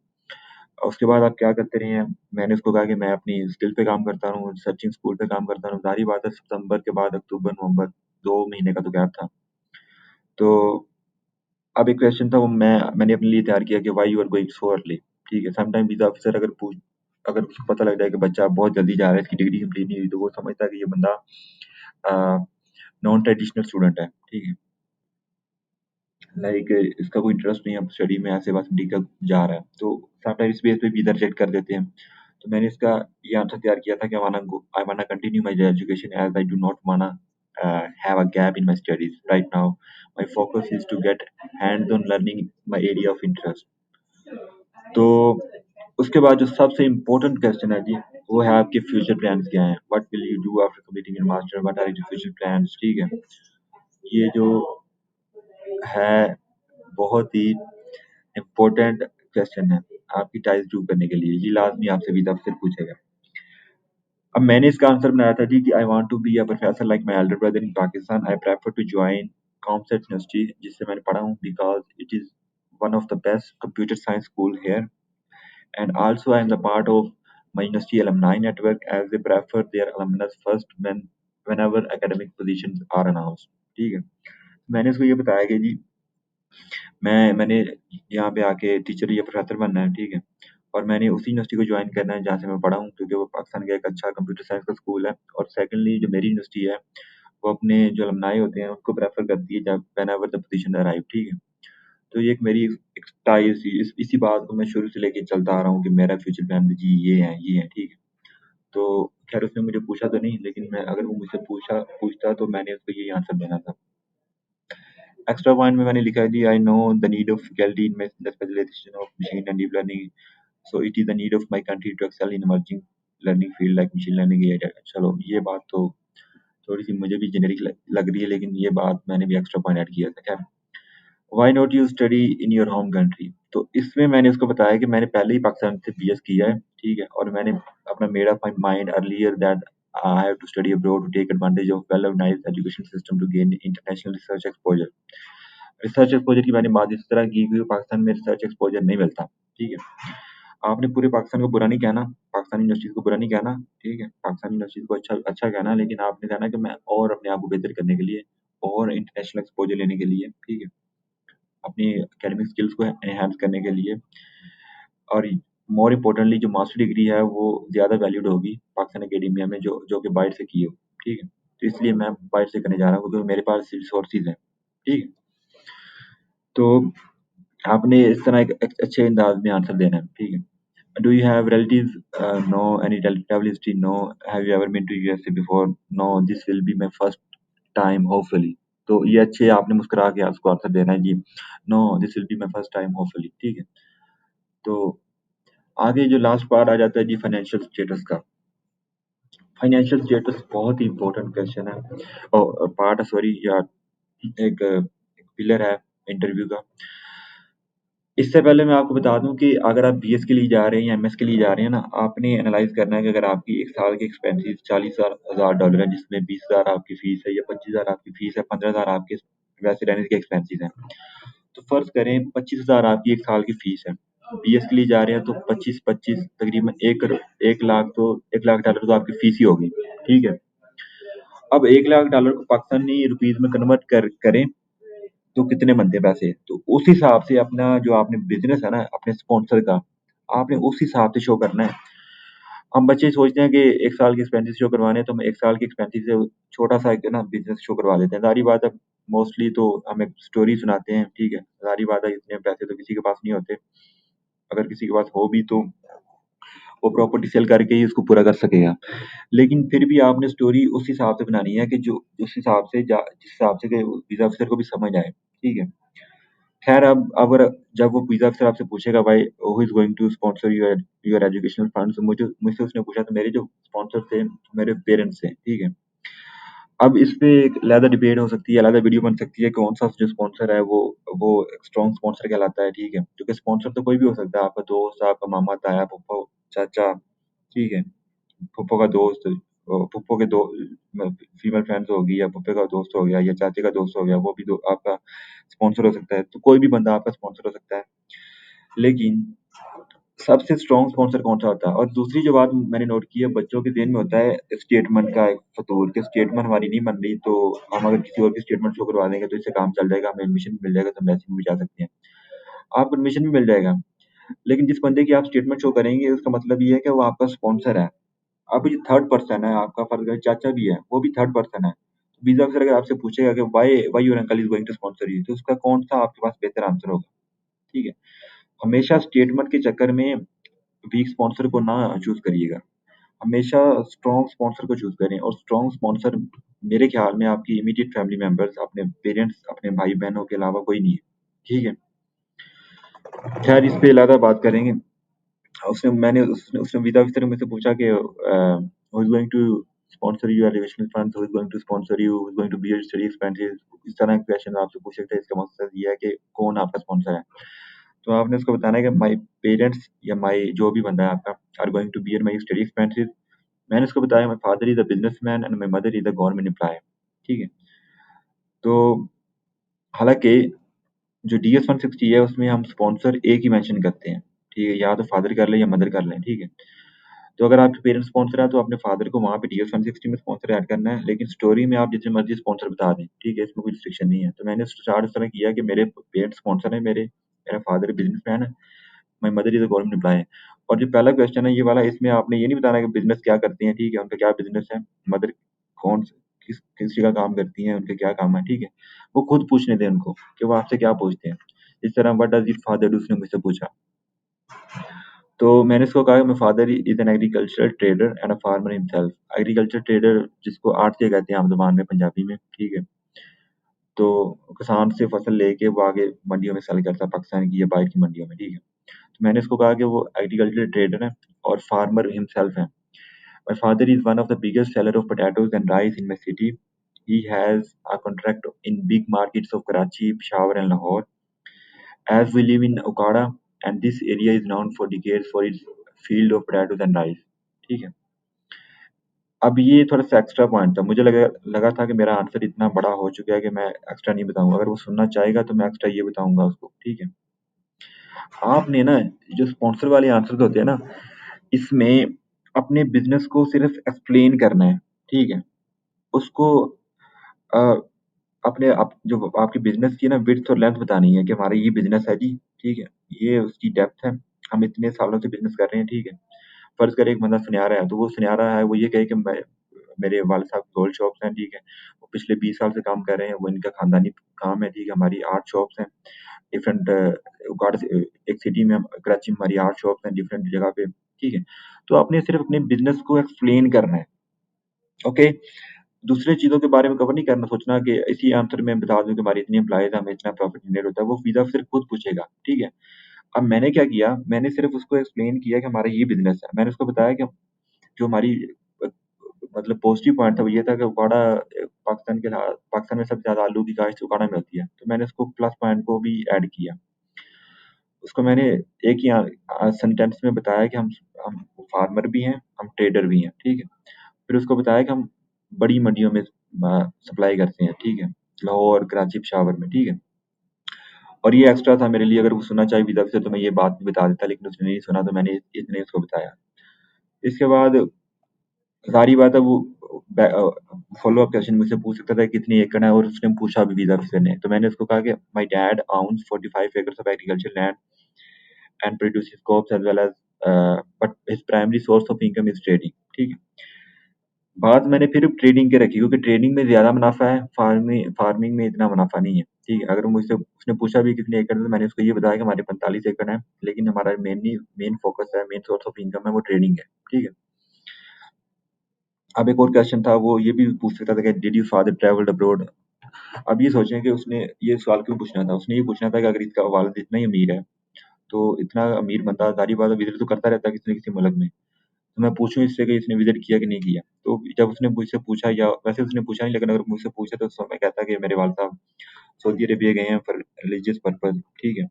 उसके बाद आप क्या करते रहे हैं, मैंने उसको कहा कि मैं अपनी स्किल पे काम करता हूँ, सर्चिंग स्कूल पे काम करता हूँ। ज़ाहिर-सी बात है सितंबर के बाद अक्टूबर, नवंबर 2 महीने का तो गैप था। तो अब एक क्वेश्चन था, वो मैंने अपने लिए तैयार किया कि why you are going so early, ठीक है? समटाइम वीज़ा ऑफिसर अगर उसको पता लग जाए कि बच्चा बहुत जल्दी जा रहा है, इसकी डिग्री कंप्लीट नहीं हुई, तो वो समझता है कि ये बंदा अ, नॉन ट्रेडिशनल स्टूडेंट है, ठीक है? लाइक इसका कोई इंटरेस्ट नहीं है स्टडी में, ऐसे बस टिकल जा रहा है, तो समटाइम इस बेस पे वीज़ा रिजेक्ट कर देते हैं। तो मैंने इसका ये आंसर तैयार किया था कि I wanna continue my education as I do not wanna have a gap in my studies right now. My focus is to get hands on learning in my area of interest. तो उसके बाद जो सबसे important question है जी, वो है आपके future plans क्या हैं? What will you do after completing your master? What are your future plans? ठीक है? ये जो है बहुत ही इम्पोर्टेंट क्वेश्चन है आपकी टाइज प्रूव करने के लिए। ये लाज़मी आपसे वीज़ा ऑफिसर पूछेगा। अब मैंने इसका आंसर बनाया था जी कि I want to be a professor like my elder brother in Pakistan. I prefer to join COMSATS university, जिससे मैंने पढ़ा हूँ, because it is one of the best computer science school here, and also I am the part of my university alumni network as they prefer their alumnus first whenever academic positions are announced। ठीक है? मैंने उसको ये बताया कि जी मैंने यहाँ पे आके टीचर या प्रोफेसर बनना है, ठीक है? और मैंने उसी यूनिवर्सिटी को जॉइन करना है जहाँ से मैं पढ़ा हूँ, क्योंकि वो पाकिस्तान का एक अच्छा कंप्यूटर साइंस का स्कूल है। और सेकंडली जो मेरी यूनिवर्सिटी है, वो अपने जो अलुमनाई होते हैं उनको प्रेफर करती है जब व्हेनेवर द पोजीशन अराइव, ठीक है? तो ये एक मेरी एक टाई सी इसी बात को मैं शुरू से लेके चलता आ रहा हूँ कि मेरा फ्यूचर प्लान जी ये है, ठीक है? तो खैर उसने मुझे पूछा तो नहीं, लेकिन मैं अगर वो मुझसे पूछता तो मैंने उसको यही आंसर देना था। एक्स्ट्रा पॉइंट में मैंने लिखा है जी, I know the need of faculty in the specialisation of machine and deep learning, so it is the need of my country to excel in emerging learning field like machine learning, AI data. चलो ये बात तो थोड़ी-सी मुझे भी generic लग रही है, लेकिन ये बात मैंने भी एक्स्ट्रा पॉइंट ऐड किया था। खैर, why not you study in your home country? तो इसमें मैंने उसको बताया कि मैंने पहले ही पाकिस्तान से बीएस किया है, ठीक है? और मैंने अपना made up my mind earlier that I have to study abroad to take advantage of well organised education system to gain international research exposure. Research exposure की मैंने बात इस तरह की कि पाकिस्तान में रिसर्च एक्सपोजर नहीं मिलता, ठीक है? आपने पूरे पाकिस्तान को बुरा नहीं कहना, पाकिस्तानी यूनिवर्सिटीज़ को बुरा नहीं कहना, ठीक है? पाकिस्तानी यूनिवर्सिटीज़ को अच्छा कहना है, लेकिन आपने कहना है कि मैं और अपने आप को बेहतर करने के लिए और इंटरनेशनल एक्सपोजर लेने के लिए, ठीक है? अपनी एकेडमिक स्किल्स को एनहांस करने के लिए, और मोर इम्पोर्टेंटली जो मास्टर डिग्री है वो ज़्यादा वैल्यूड होगी पाकिस्तान एकेडमिया में जो कि बाहर से की हो, ठीक है? तो इसलिए मैं बाहर से करने जा रहा हूँ क्योंकि मेरे पास रिसोर्सेज़ हैं, ठीक है? तो आपने इस तरह एक अच्छे अंदाज में आंसर देना है, ठीक है? Do you have relatives? No. Any travel history? No. Have you ever been to USA before? No. This will be my first time hopefully. तो ये अच्छे आपने मुस्कुरा के उसको आंसर देना है जी, no this will be my first time hopefully, ठीक है? तो आगे जो लास्ट पार्ट आ जाता है जी फाइनेंशियल स्टेटस का। फाइनेंशियल स्टेटस बहुत ही इंपॉर्टेंट क्वेश्चन है और पार्ट है, सॉरी, या एक पिलर है इंटरव्यू का। इससे पहले मैं आपको बता दूं कि अगर आप बीएस के लिए जा रहे हैं या एमएस के लिए जा रहे हैं ना, आपने एनालाइज करना है कि अगर आपकी एक साल की एक्सपेंसेस $40,000 है, जिसमें 20,000 आपकी फीस है या 25,000 आपकी फीस है, 15,000 आपके वैसे रहने के एक्सपेंसेस हैं। तो फर्ज करें 25,000 आपकी एक साल की फीस है, बीएस के लिए जा रहे हैं, तो 25-25 तकरीबन 1 लाख, तो $1 लाख तो आपकी फीस ही होगी, ठीक है? अब $1 लाख को पाकिस्तानी रुपीज में कन्वर्ट करें तो कितने बनते हैं पैसे? तो उस हिसाब से अपना जो आपने बिज़नेस है ना, अपने स्पॉन्सर का, आपने उस हिसाब से शो करना है। हम बच्चे सोचते हैं कि 1 साल के एक्सपेंसेस शो करवाने हैं, तो हम 1 साल के एक्सपेंसेस से छोटा-सा एक ना बिज़नेस शो करवा देते हैं। ज़ाहिर-सी बात है, मोस्टली तो हम एक स्टोरी सुनाते हैं, ठीक है? ज़ाहिर-सी बात है, इतने पैसे तो किसी के पास नहीं होते। अगर किसी के पास हो भी तो वो प्रॉपर्टी सेल करके ही उसको पूरा कर सकेगा। लेकिन फिर भी आपने स्टोरी उस हिसाब से बनानी है कि जो उस हिसाब से जिस हिसाब से कि वीज़ा ऑफिसर को भी समझ आए, ठीक है? खैर अब अगर जब वो वीज़ा ऑफिसर आपसे पूछेगा भाई who is going to sponsor your your educational funds, मुझसे उसने पूछा तो मेरे जो स्पॉन्सर थे, मेरे पेरेंट्स थे, ठीक है? अब इस पे एक अलग डिबेट हो सकती है, अलग वीडियो बन सकती है, कौन-सा जो स्पॉन्सर है वो एक स्ट्रॉन्ग स्पॉन्सर कहलाता है, ठीक है? क्योंकि स्पॉन्सर तो कोई भी हो सकता है, आपका दोस्त, आपका मामा, ताया, फूफा, चाचा, ठीक है? फूफो का दोस्त, फूफो के दो फीमेल फ्रेंड्स होगी या फूफे का दोस्त हो गया या चाचे का दोस्त हो गया, वो भी आपका स्पॉन्सर हो सकता है। तो कोई भी बंदा आपका स्पॉन्सर हो सकता है। लेकिन सबसे स्ट्रॉन्ग स्पॉन्सर कौन-सा होता है? और दूसरी जो बात मैंने नोट की है, बच्चों के ज़हन में होता है स्टेटमेंट का एक फ़तूर कि स्टेटमेंट हमारी नहीं बन रही, तो हम अगर किसी और की स्टेटमेंट शो करवा देंगे तो इससे काम चल जाएगा, हमें एडमिशन भी मिल जाएगा, तो हम ऐसे में भी जा सकते हैं। आपको एडमिशन भी मिल जाएगा, लेकिन जिस बंदे की आप स्टेटमेंट शो करेंगे, उसका मतलब ये है कि वो आपका स्पॉन्सर है। अब ये थर्ड पर्सन है, आपका फ़र्ज़ है चाचा भी है, वो भी थर्ड पर्सन है। वीज़ा ऑफ़िसर अगर आपसे पूछेगा कि why why your uncle is going to sponsor you, तो उसका कौन-सा आपके पास बेहतर आंसर होगा, ठीक है? हमेशा स्टेटमेंट के चक्कर में वीक स्पॉन्सर को ना चूज़ करिएगा। हमेशा स्ट्रॉन्ग स्पॉन्सर को चूज़ करें, और स्ट्रॉन्ग स्पॉन्सर मेरे ख़्याल में आपकी इमीडिएट फैमिली मेंबर्स, अपने पेरेंट्स, अपने भाई-बहनों के अलावा कोई नहीं है, ठीक है? ख़ैर इस पे अलहदा बात करेंगे। उसने उसने विदा ऑफिसर ने मुझसे पूछा कि who is going to sponsor your educational funds, who is going to sponsor you, who is going to be your study expenses. इस तरह के क्वेश्चन आपसे पूछ सकते हैं। इसका मकसद ये है कि कौन आपका स्पॉन्सर है। तो आपने उसको बताना है कि माय पेरेंट्स या माय जो भी बंदा है आपका are going to bear my study expenses. मैंने उसको बताया my father is a businessman and my mother is a government employee, ठीक है? तो हालाँकि जो डीएस 160 है उसमें हम स्पॉन्सर एक ही मेंशन करते हैं, ठीक है? या तो फादर कर लें या मदर कर लें, ठीक है? तो अगर आपके पेरेंट्स स्पॉन्सर हैं, तो अपने फादर को वहाँ पे डीएस 160 में स्पॉन्सर ऐड करना है, लेकिन स्टोरी में आप जितने मर्ज़ी स्पॉन्सर बता दें, ठीक है? इसमें कोई रिस्ट्रिक्शन नहीं है। तो मैंने स्टार्ट इस तरह किया कि मेरे पेरेंट्स स्पॉन्सर हैं मेरे, मेरा फादर बिज़नेसमैन है, my mother is a government employee है। और जो पहला क्वेश्चन है ये वाला, इसमें आपने ये नहीं बताना कि बिज़नेस क्या करती हैं, ठीक है? उनका क्या बिज़नेस है, मदर कौन स किस किस जगह काम करती हैं, उनके क्या काम है, ठीक है? वो खुद पूछने दें उनको कि वो आपसे क्या पूछते हैं। इस तरह what does your father do उसने मुझसे पूछा। तो मैंने उसको कहा my father is an agricultural trader and a farmer himself. Agriculture trader जिसको आड़तिया कहते हैं आम ज़ुबान में पंजाबी में, ठीक है? तो किसान से फसल लेके वो आगे मंडियों में सेल करता है, पाकिस्तान की या बाहर की मंडियों में, ठीक है? तो मैंने उसको कहा कि वो एग्रीकल्चर ट्रेडर है और फार्मर हिमसेल्फ है। My father is one of the biggest seller of potatoes and rice in my city. He has a contract in big markets of Karachi, Peshawar and Lahore. As we live in Okada and this area is known for decades for its field of potatoes and rice. ठीक है? अब ये थोड़ा-सा extra point था। मुझे लगा लगा था कि मेरा आंसर इतना बड़ा हो चुका है कि मैं एक्स्ट्रा नहीं बताऊँगा। अगर वो सुनना चाहेगा तो मैं एक्स्ट्रा ये बताऊँगा उसको, ठीक है? आपने ना जो स्पॉन्सर वाले आंसर्स होते हैं ना, इसमें अपने बिज़नेस को सिर्फ़ एक्सप्लेन करना है, ठीक है? उसको अ, अपने आप जो आपके बिज़नेस की ना विड्थ और लेंथ बतानी है कि हमारा ये बिज़नेस है जी, ठीक है? ये उसकी डेप्थ है, हम इतने सालों से बिज़नेस कर रहे हैं, ठीक है? फ़र्ज़ करें एक बंदा सुनहरा है, तो वो सुनहरा है, वो ये कहे कि मैं मेरे वाले साहब गोल्ड शॉप्स हैं, ठीक है? वो पिछले 20 साल से काम कर रहे हैं, वो इनका खानदानी काम है, ठीक है? हमारी 8 शॉप्स हैं, डिफरेंट उगाड़ से एक सिटी में कराची में हमारी 8 शॉप्स हैं, डिफरेंट जगह पे, ठीक है? तो आपने सिर्फ़ अपने बिज़नेस को एक्सप्लेन करना है, ओके? दूसरे चीज़ों के बारे में कवर नहीं करना, सोचना कि इसी आंसर में बता दूँ कि हमारे इतने एम्प्लॉइज़ हैं, हमें इतना प्रॉफ़िट जनरेट होता है, वो वीज़ा सिर्फ़ खुद पूछेगा, ठीक है? अब मैंने क्या किया, मैंने सिर्फ़ उसको एक्सप्लेन किया कि हमारा ये बिज़नेस है। मैंने उसको बताया कि जो हमारी अ, मतलब पॉज़िटिव पॉइंट था वो ये था कि उकाड़ा पाकिस्तान में सबसे ज़्यादा आलू की काश्त उकाड़ा में होती है। तो मैंने उसको प्लस पॉइंट को भी ऐड किया। उसको मैंने एक ही सेंटेंस में बताया कि हम फार्मर भी हैं, हम ट्रेडर भी हैं, ठीक है? फिर उसको बताया कि हम बड़ी मंडियों में सप्लाई करते हैं, ठीक है? लाहौर, कराची, पेशावर में, ठीक है? और ये एक्स्ट्रा था मेरे लिए, अगर वो सुनना चाहे विद से तो मैं ये बात भी बता देता, लेकिन उसने नहीं सुना तो मैंने इतने उसको बताया। इसके बाद ज़ाहिर बात है वो फ़ॉलो अप क्वेश्चन मुझसे पूछ सकता था कितनी एकड़ है, और उसने पूछा भी वीज़ा ऑफिसर ने। तो मैंने उसको कहा कि my dad owns 45 acres of agriculture land and produces crops as well as but his primary source of income is trading, ठीक है? बात मैंने फिर ट्रेडिंग की रखी क्योंकि ट्रेडिंग में ज़्यादा मुनाफ़ा है, फार्मिंग में इतना मुनाफ़ा नहीं है। ठीक है? अगर मुझसे उसने पूछा भी कितने एकड़ है, तो मैंने उसको ये बताया कि हमारे 45 एकड़ हैं, लेकिन हमारा मेन फ़ोकस है, मेन सोर्स ऑफ इनकम है वो ट्रेडिंग है। ठीक है? अब एक और क्वेश्चन था, वो ये भी पूछ सकता था कि did your father travelled abroad? अब ये सोचें कि उसने ये सवाल क्यों पूछना था? उसने ये पूछना था कि अगर इसका वालिद इतना ही अमीर है, तो इतना अमीर बंदा ज़ाहिर-सी बात है विज़िट तो करता रहता है किसी न किसी मुल्क में। तो मैं पूछूँ इससे कि इसने विज़िट किया कि नहीं किया? तो जब उसने मुझसे पूछा, या वैसे उसने पूछा नहीं, लेकिन अगर मुझसे पूछे तो उस समय कहता कि मेरे वालिद साहब सऊदी अरेबिया गए हैं फॉर रिलीजियस पर्पज़। ठीक है?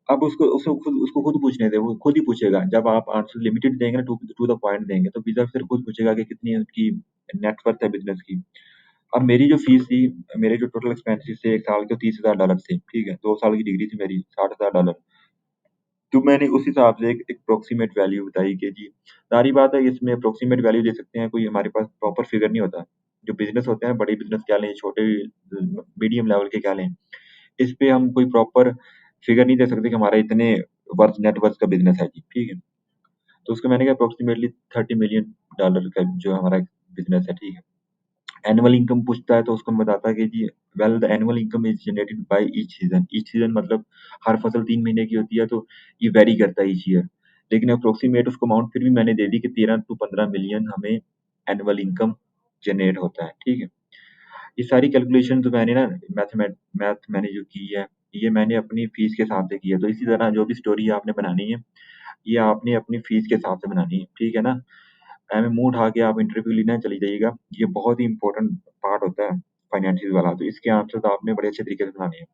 अब उसको खुद पूछने दें, वो खुद ही पूछेगा। जब आप आंसर लिमिटेड देंगे ना, टू द पॉइंट देंगे, तो वीज़ा फिर खुद पूछेगा कि कितनी है उसकी नेट वर्थ है बिज़नेस की। अब मेरी जो फीस थी, मेरे जो टोटल एक्सपेंसेस थे 1 साल के, $30,000 थे, ठीक है? 2 साल की डिग्री थी मेरी, $60,000। तो मैंने उस हिसाब से एक एप्रोक्सीमेट वैल्यू बताई कि जी, ज़ाहिर-सी बात है इसमें एप्रोक्सीमेट वैल्यू दे सकते हैं, कोई हमारे पास प्रॉपर फिगर नहीं होता। जो बिज़नेस होते हैं, बड़े बिज़नेस क्या लें, छोटे मीडियम लेवल के क्या लें, इस पे हम कोई प्रॉपर फिगर नहीं दे सकते कि हमारा इतने नेट वर्थ का बिज़नेस है जी, ठीक है? तो उसको मैंने कहा अप्रोक्सीमेटली $30 मिलियन का जो हमारा बिज़नेस है, ठीक है? एनुअल इनकम पूछता है तो उसको मैं बताता कि जी, well the annual income is generated by each season. Each season मतलब हर फसल 3 महीने की होती है, तो ये वेरी करता है ईच ईयर। लेकिन अप्रोक्सीमेट उसको अमाउंट फिर भी मैंने दे दी कि 13 टू 15 मिलियन हमें एनुअल इनकम जनरेट होता है, ठीक है? ये सारी कैलकुलेशन तो मैंने ना मैथ मैंने जो की है, ये मैंने अपनी फीस के हिसाब से की है। तो इसी तरह जो भी स्टोरी आपने बनानी है, ये आपने अपनी फीस के हिसाब से बनानी है, ठीक है ना? ऐਵੇਂ मुँह उठा के आप इंटरव्यू लेने चली जाइएगा, ये बहुत ही इम्पोर्टेंट पार्ट होता है फाइनेंशियल वाला, तो इसके आंसर्स आपने बड़े अच्छे तरीके से बनाने हैं।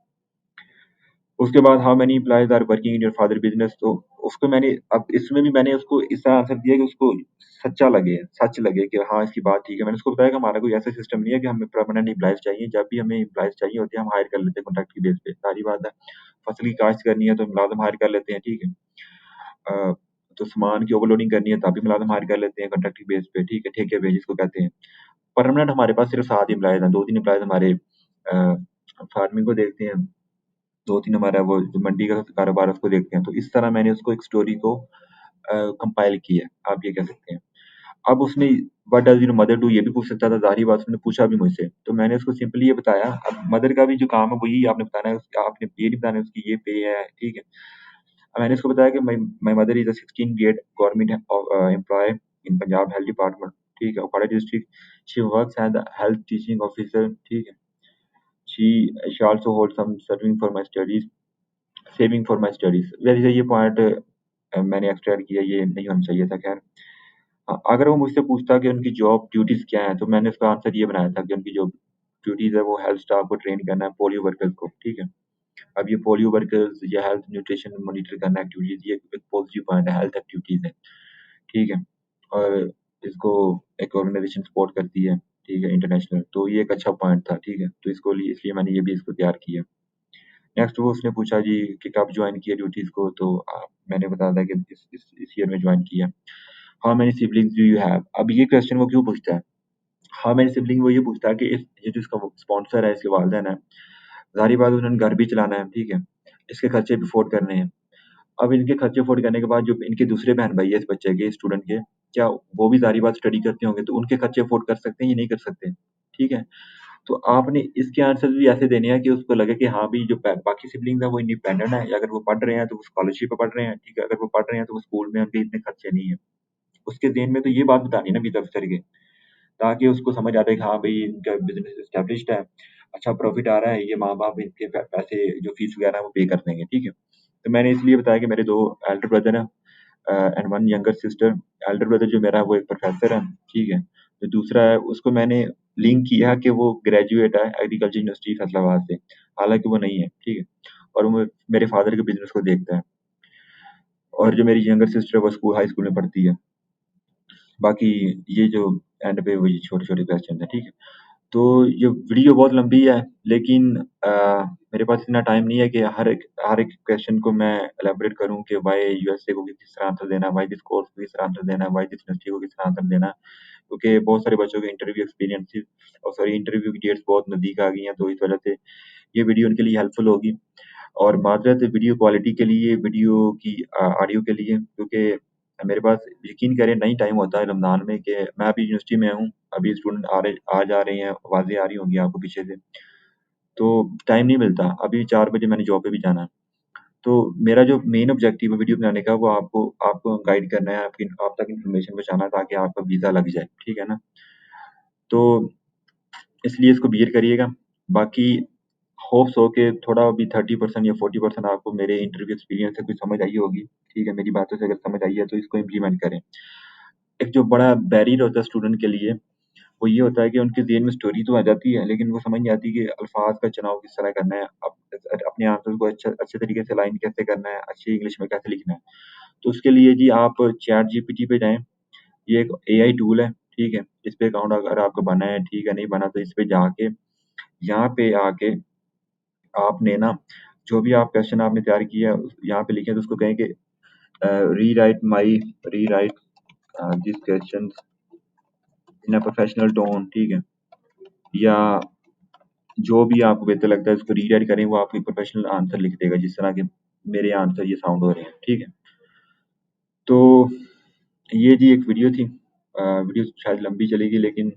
उसके बाद how many employees are working in your father business, तो उसको मैंने अब इसमें भी मैंने उसको इस तरह आंसर दिया कि उसको सच लगे कि हाँ, इसकी बात ठीक है। मैंने उसको बताया कि हमारा कोई ऐसा सिस्टम नहीं है कि हमें परमानेंट एम्प्लॉइज़ चाहिए, जब भी हमें एम्प्लॉइज़ चाहिए होते हैं, हम हायर कर लेते हैं कॉन्ट्रैक्ट की बेस पे, सारी बात है। फसल की काश्त करनी है तो मुलाज़िम हायर कर लेते हैं, ठीक है? अ, तो सामान की ओवरलोडिंग करनी है तब भी मुलाज़िम हायर कर लेते हैं कॉन्ट्रैक्ट की बेस पे, ठीक है? ठेके पे जिसको कहते हैं। परमानेंट हमारे पास सिर्फ़ 7 एम्प्लॉइज़ हैं, 2-3 एम्प्लॉइज़ हमारे फार्मिंग को देखते हैं, 2-3 हमारा वो जो मंडी का कारोबार है उसको देखते हैं। तो इस तरह मैंने उसको एक स्टोरी को कंपाइल की है, आप ये कह सकते हैं। अब उसने what does your mother do ये भी पूछ सकता था, ज़ाहिर-सी बात उसने पूछा भी मुझसे। तो मैंने उसको सिंपली ये बताया, अब मदर का भी जो काम है वही आपने बताना है, आपने ये नहीं बताना है उसकी ये पे है, ठीक है? मैंने उसको बताया कि my my mother is a 16 grade government employee in Punjab health department, ठीक है? उपाड़ा district. She works as a health teaching officer, ठीक है? She also hold some serving for my studies, saving for my studies. वैसे ये point मैंने extra add किया, ये नहीं होना चाहिए था, खैर। हाँ, अगर वो मुझसे पूछता कि उनकी जॉब ड्यूटीज़ क्या हैं, तो मैंने उसका आंसर ये बनाया था कि उनकी जो ड्यूटीज़ है वो हेल्थ स्टाफ को ट्रेन करना है, पोलियो वर्कर्स को, ठीक है? अब ये पोलियो वर्कर्स या हेल्थ न्यूट्रिशन मॉनिटर करना एक्टिविटीज़, ये एक पॉजिटिव पॉइंट है, हेल्थ एक्टिविटीज़ है, ठीक है? और इसको एक ऑर्गनाइज़ेशन सपोर्ट करती है, ठीक है, इंटरनेशनल, तो ये एक अच्छा पॉइंट था, ठीक है? तो इसको लिए इसलिए मैंने ये भी इसको तैयार किया। नेक्स्ट वो उसने पूछा जी कि कब जॉइन किया ड्यूटीज़ को, तो मैंने बताया था कि इस ईयर में जॉइन किया। How many siblings do you have? अब ये क्वेश्चन वो क्यों पूछता है? हाउ मेनी सिबलिंग वो ये पूछता है कि इस ये जो इसका स्पॉन्सर है, इसके वालिदैन हैं, ज़ाहिर-सी बात है उन्होंने घर भी चलाना है, ठीक है? इसके खर्चे भी अफ़ोर्ड करने हैं। अब इनके खर्चे अफ़ोर्ड करने के बाद जो इनके दूसरे बहन-भाई हैं इस बच्चे के, स्टूडेंट के, क्या वो भी ज़ाहिर-सी बात स्टडी करते होंगे, तो उनके खर्चे अफ़ोर्ड कर सकते हैं या नहीं कर सकते? ठीक है? तो आपने इसके आंसर्स भी ऐसे देने हैं कि उसको लगे कि हाँ भई जो बाकी सिबलिंग्स हैं वो इंडिपेंडेंट हैं, या अगर वो पढ़ रहे हैं तो वो स्कॉलरशिप पे पढ़ रहे हैं, ठीक है? अगर वो पढ़ रहे हैं तो वो स्कूल में उनके इतने खर्चे नहीं हैं। उसके ज़हन में तो ये बात बतानी है ना वीज़ा ऑफिसर के, ताकि उसको समझ आता है कि हाँ भई इनका बिज़नेस एस्टेब्लिश्ड है, अच्छा प्रॉफ़िट आ रहा है, ये माँ-बाप इनके पैसे जो फ़ीस वगैरह है वो पे कर देंगे, ठीक है? तो मैंने इसलिए बताया कि मेरे 2 एल्डर ब्रदर हैं and 1 younger sister. Elder brother जो मेरा है वो एक प्रोफ़ेसर है, ठीक है? जो दूसरा है उसको मैंने लिंक किया कि वो ग्रेजुएट है एग्रीकल्चर यूनिवर्सिटी फैसलाबाद से, हालाँकि वो नहीं है, ठीक है? और वो मेरे फ़ादर के बिज़नेस को देखता है, और जो मेरी यंगर सिस्टर है वो हाई स्कूल में पढ़ती है। बाकी ये जो एंड पे वो ये छोटे-छोटे क्वेश्चन हैं, ठीक है? तो ये वीडियो बहुत लंबी है, लेकिन मेरे पास इतना टाइम नहीं है कि हर एक क्वेश्चन को मैं एलैबोरेट करूँ कि व्हाई यूएसए को किस तरह आंसर देना है, व्हाई दिस कोर्स को किस तरह आंसर देना है, व्हाई दिस यूनिवर्सिटी को किस तरह आंसर देना है। क्योंकि बहुत सारे बच्चों के इंटरव्यू एक्सपीरियंसेस और सॉरी इंटरव्यू की डेट्स बहुत नज़दीक आ गई हैं, तो इस वजह से ये वीडियो उनके लिए हेल्पफुल होगी। और माज़रत है वीडियो क्वालिटी के लिए, वीडियो की ऑडियो के लिए, क्योंकि मेरे पास यकीन करें नहीं टाइम होता है रमज़ान में कि मैं अभी यूनिवर्सिटी में हूँ, अभी स्टूडेंट आ जा रहे हैं, आवाज़ें आ रही होंगी आपको पीछे से। तो टाइम नहीं मिलता। अभी 4 बजे मैंने जॉब पे भी जाना है। तो मेरा जो मेन ऑब्जेक्टिव है वीडियो बनाने का, वो आपको आपको गाइड करना है, आपकी आप तक इन्फॉर्मेशन पहुँचाना है ताकि आपका वीज़ा लग जाए, ठीक है ना? तो इसलिए इसको बियर करिएगा। बाकी होप्स हो के थोड़ा भी 30% या 40% आपको मेरे इंटरव्यू एक्सपीरियंस से कुछ समझ आई होगी, ठीक है? मेरी बातों से अगर समझ आई है तो इसको इम्प्लीमेंट करें। एक जो बड़ा बैरियर होता है स्टूडेंट के लिए, वो ये होता है कि उनके ज़हन में स्टोरी तो आ जाती है, लेकिन वो समझ नहीं आती कि अल्फ़ाज़ का चुनाव किस तरह करना है, अपने आंसर को अच्छे तरीके से लाइन कैसे करना है, अच्छी इंग्लिश में कैसे लिखना है। तो उसके लिए जी आप चैट जीपीटी पे जाएँ, ये एक एआई टूल है, ठीक है? इस पे अकाउंट अगर आपका बना है, ठीक है, नहीं बना तो इस पे जाके, यहाँ पे आके आपने ना जो भी आप क्वेश्चन आपने तैयार किया है, यहाँ पे लिखें तो उसको कहें कि rewrite this questions in a professional tone, ठीक है? या जो भी आपको बेहतर लगता है उसको रीराइट करें, वो आपको प्रोफेशनल आंसर लिख देगा जिस तरह के मेरे आंसर ये साउंड हो रहे हैं, ठीक है? तो ये जी एक वीडियो थी। वीडियो शायद लंबी चलेगी, लेकिन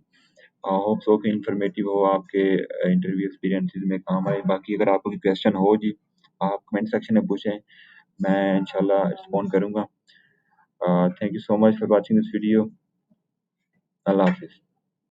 होप सो कि इन्फॉर्मेटिव हो, आपके इंटरव्यू एक्सपीरियंसेस में काम आए। बाकी अगर आपको कोई क्वेश्चन हो जी, आप कमेंट सेक्शन में पूछें, मैं इंशाल्लाह रिस्पॉन्ड करूँगा। Thank you so much for watching this video. अल्लाह हाफ़िज़।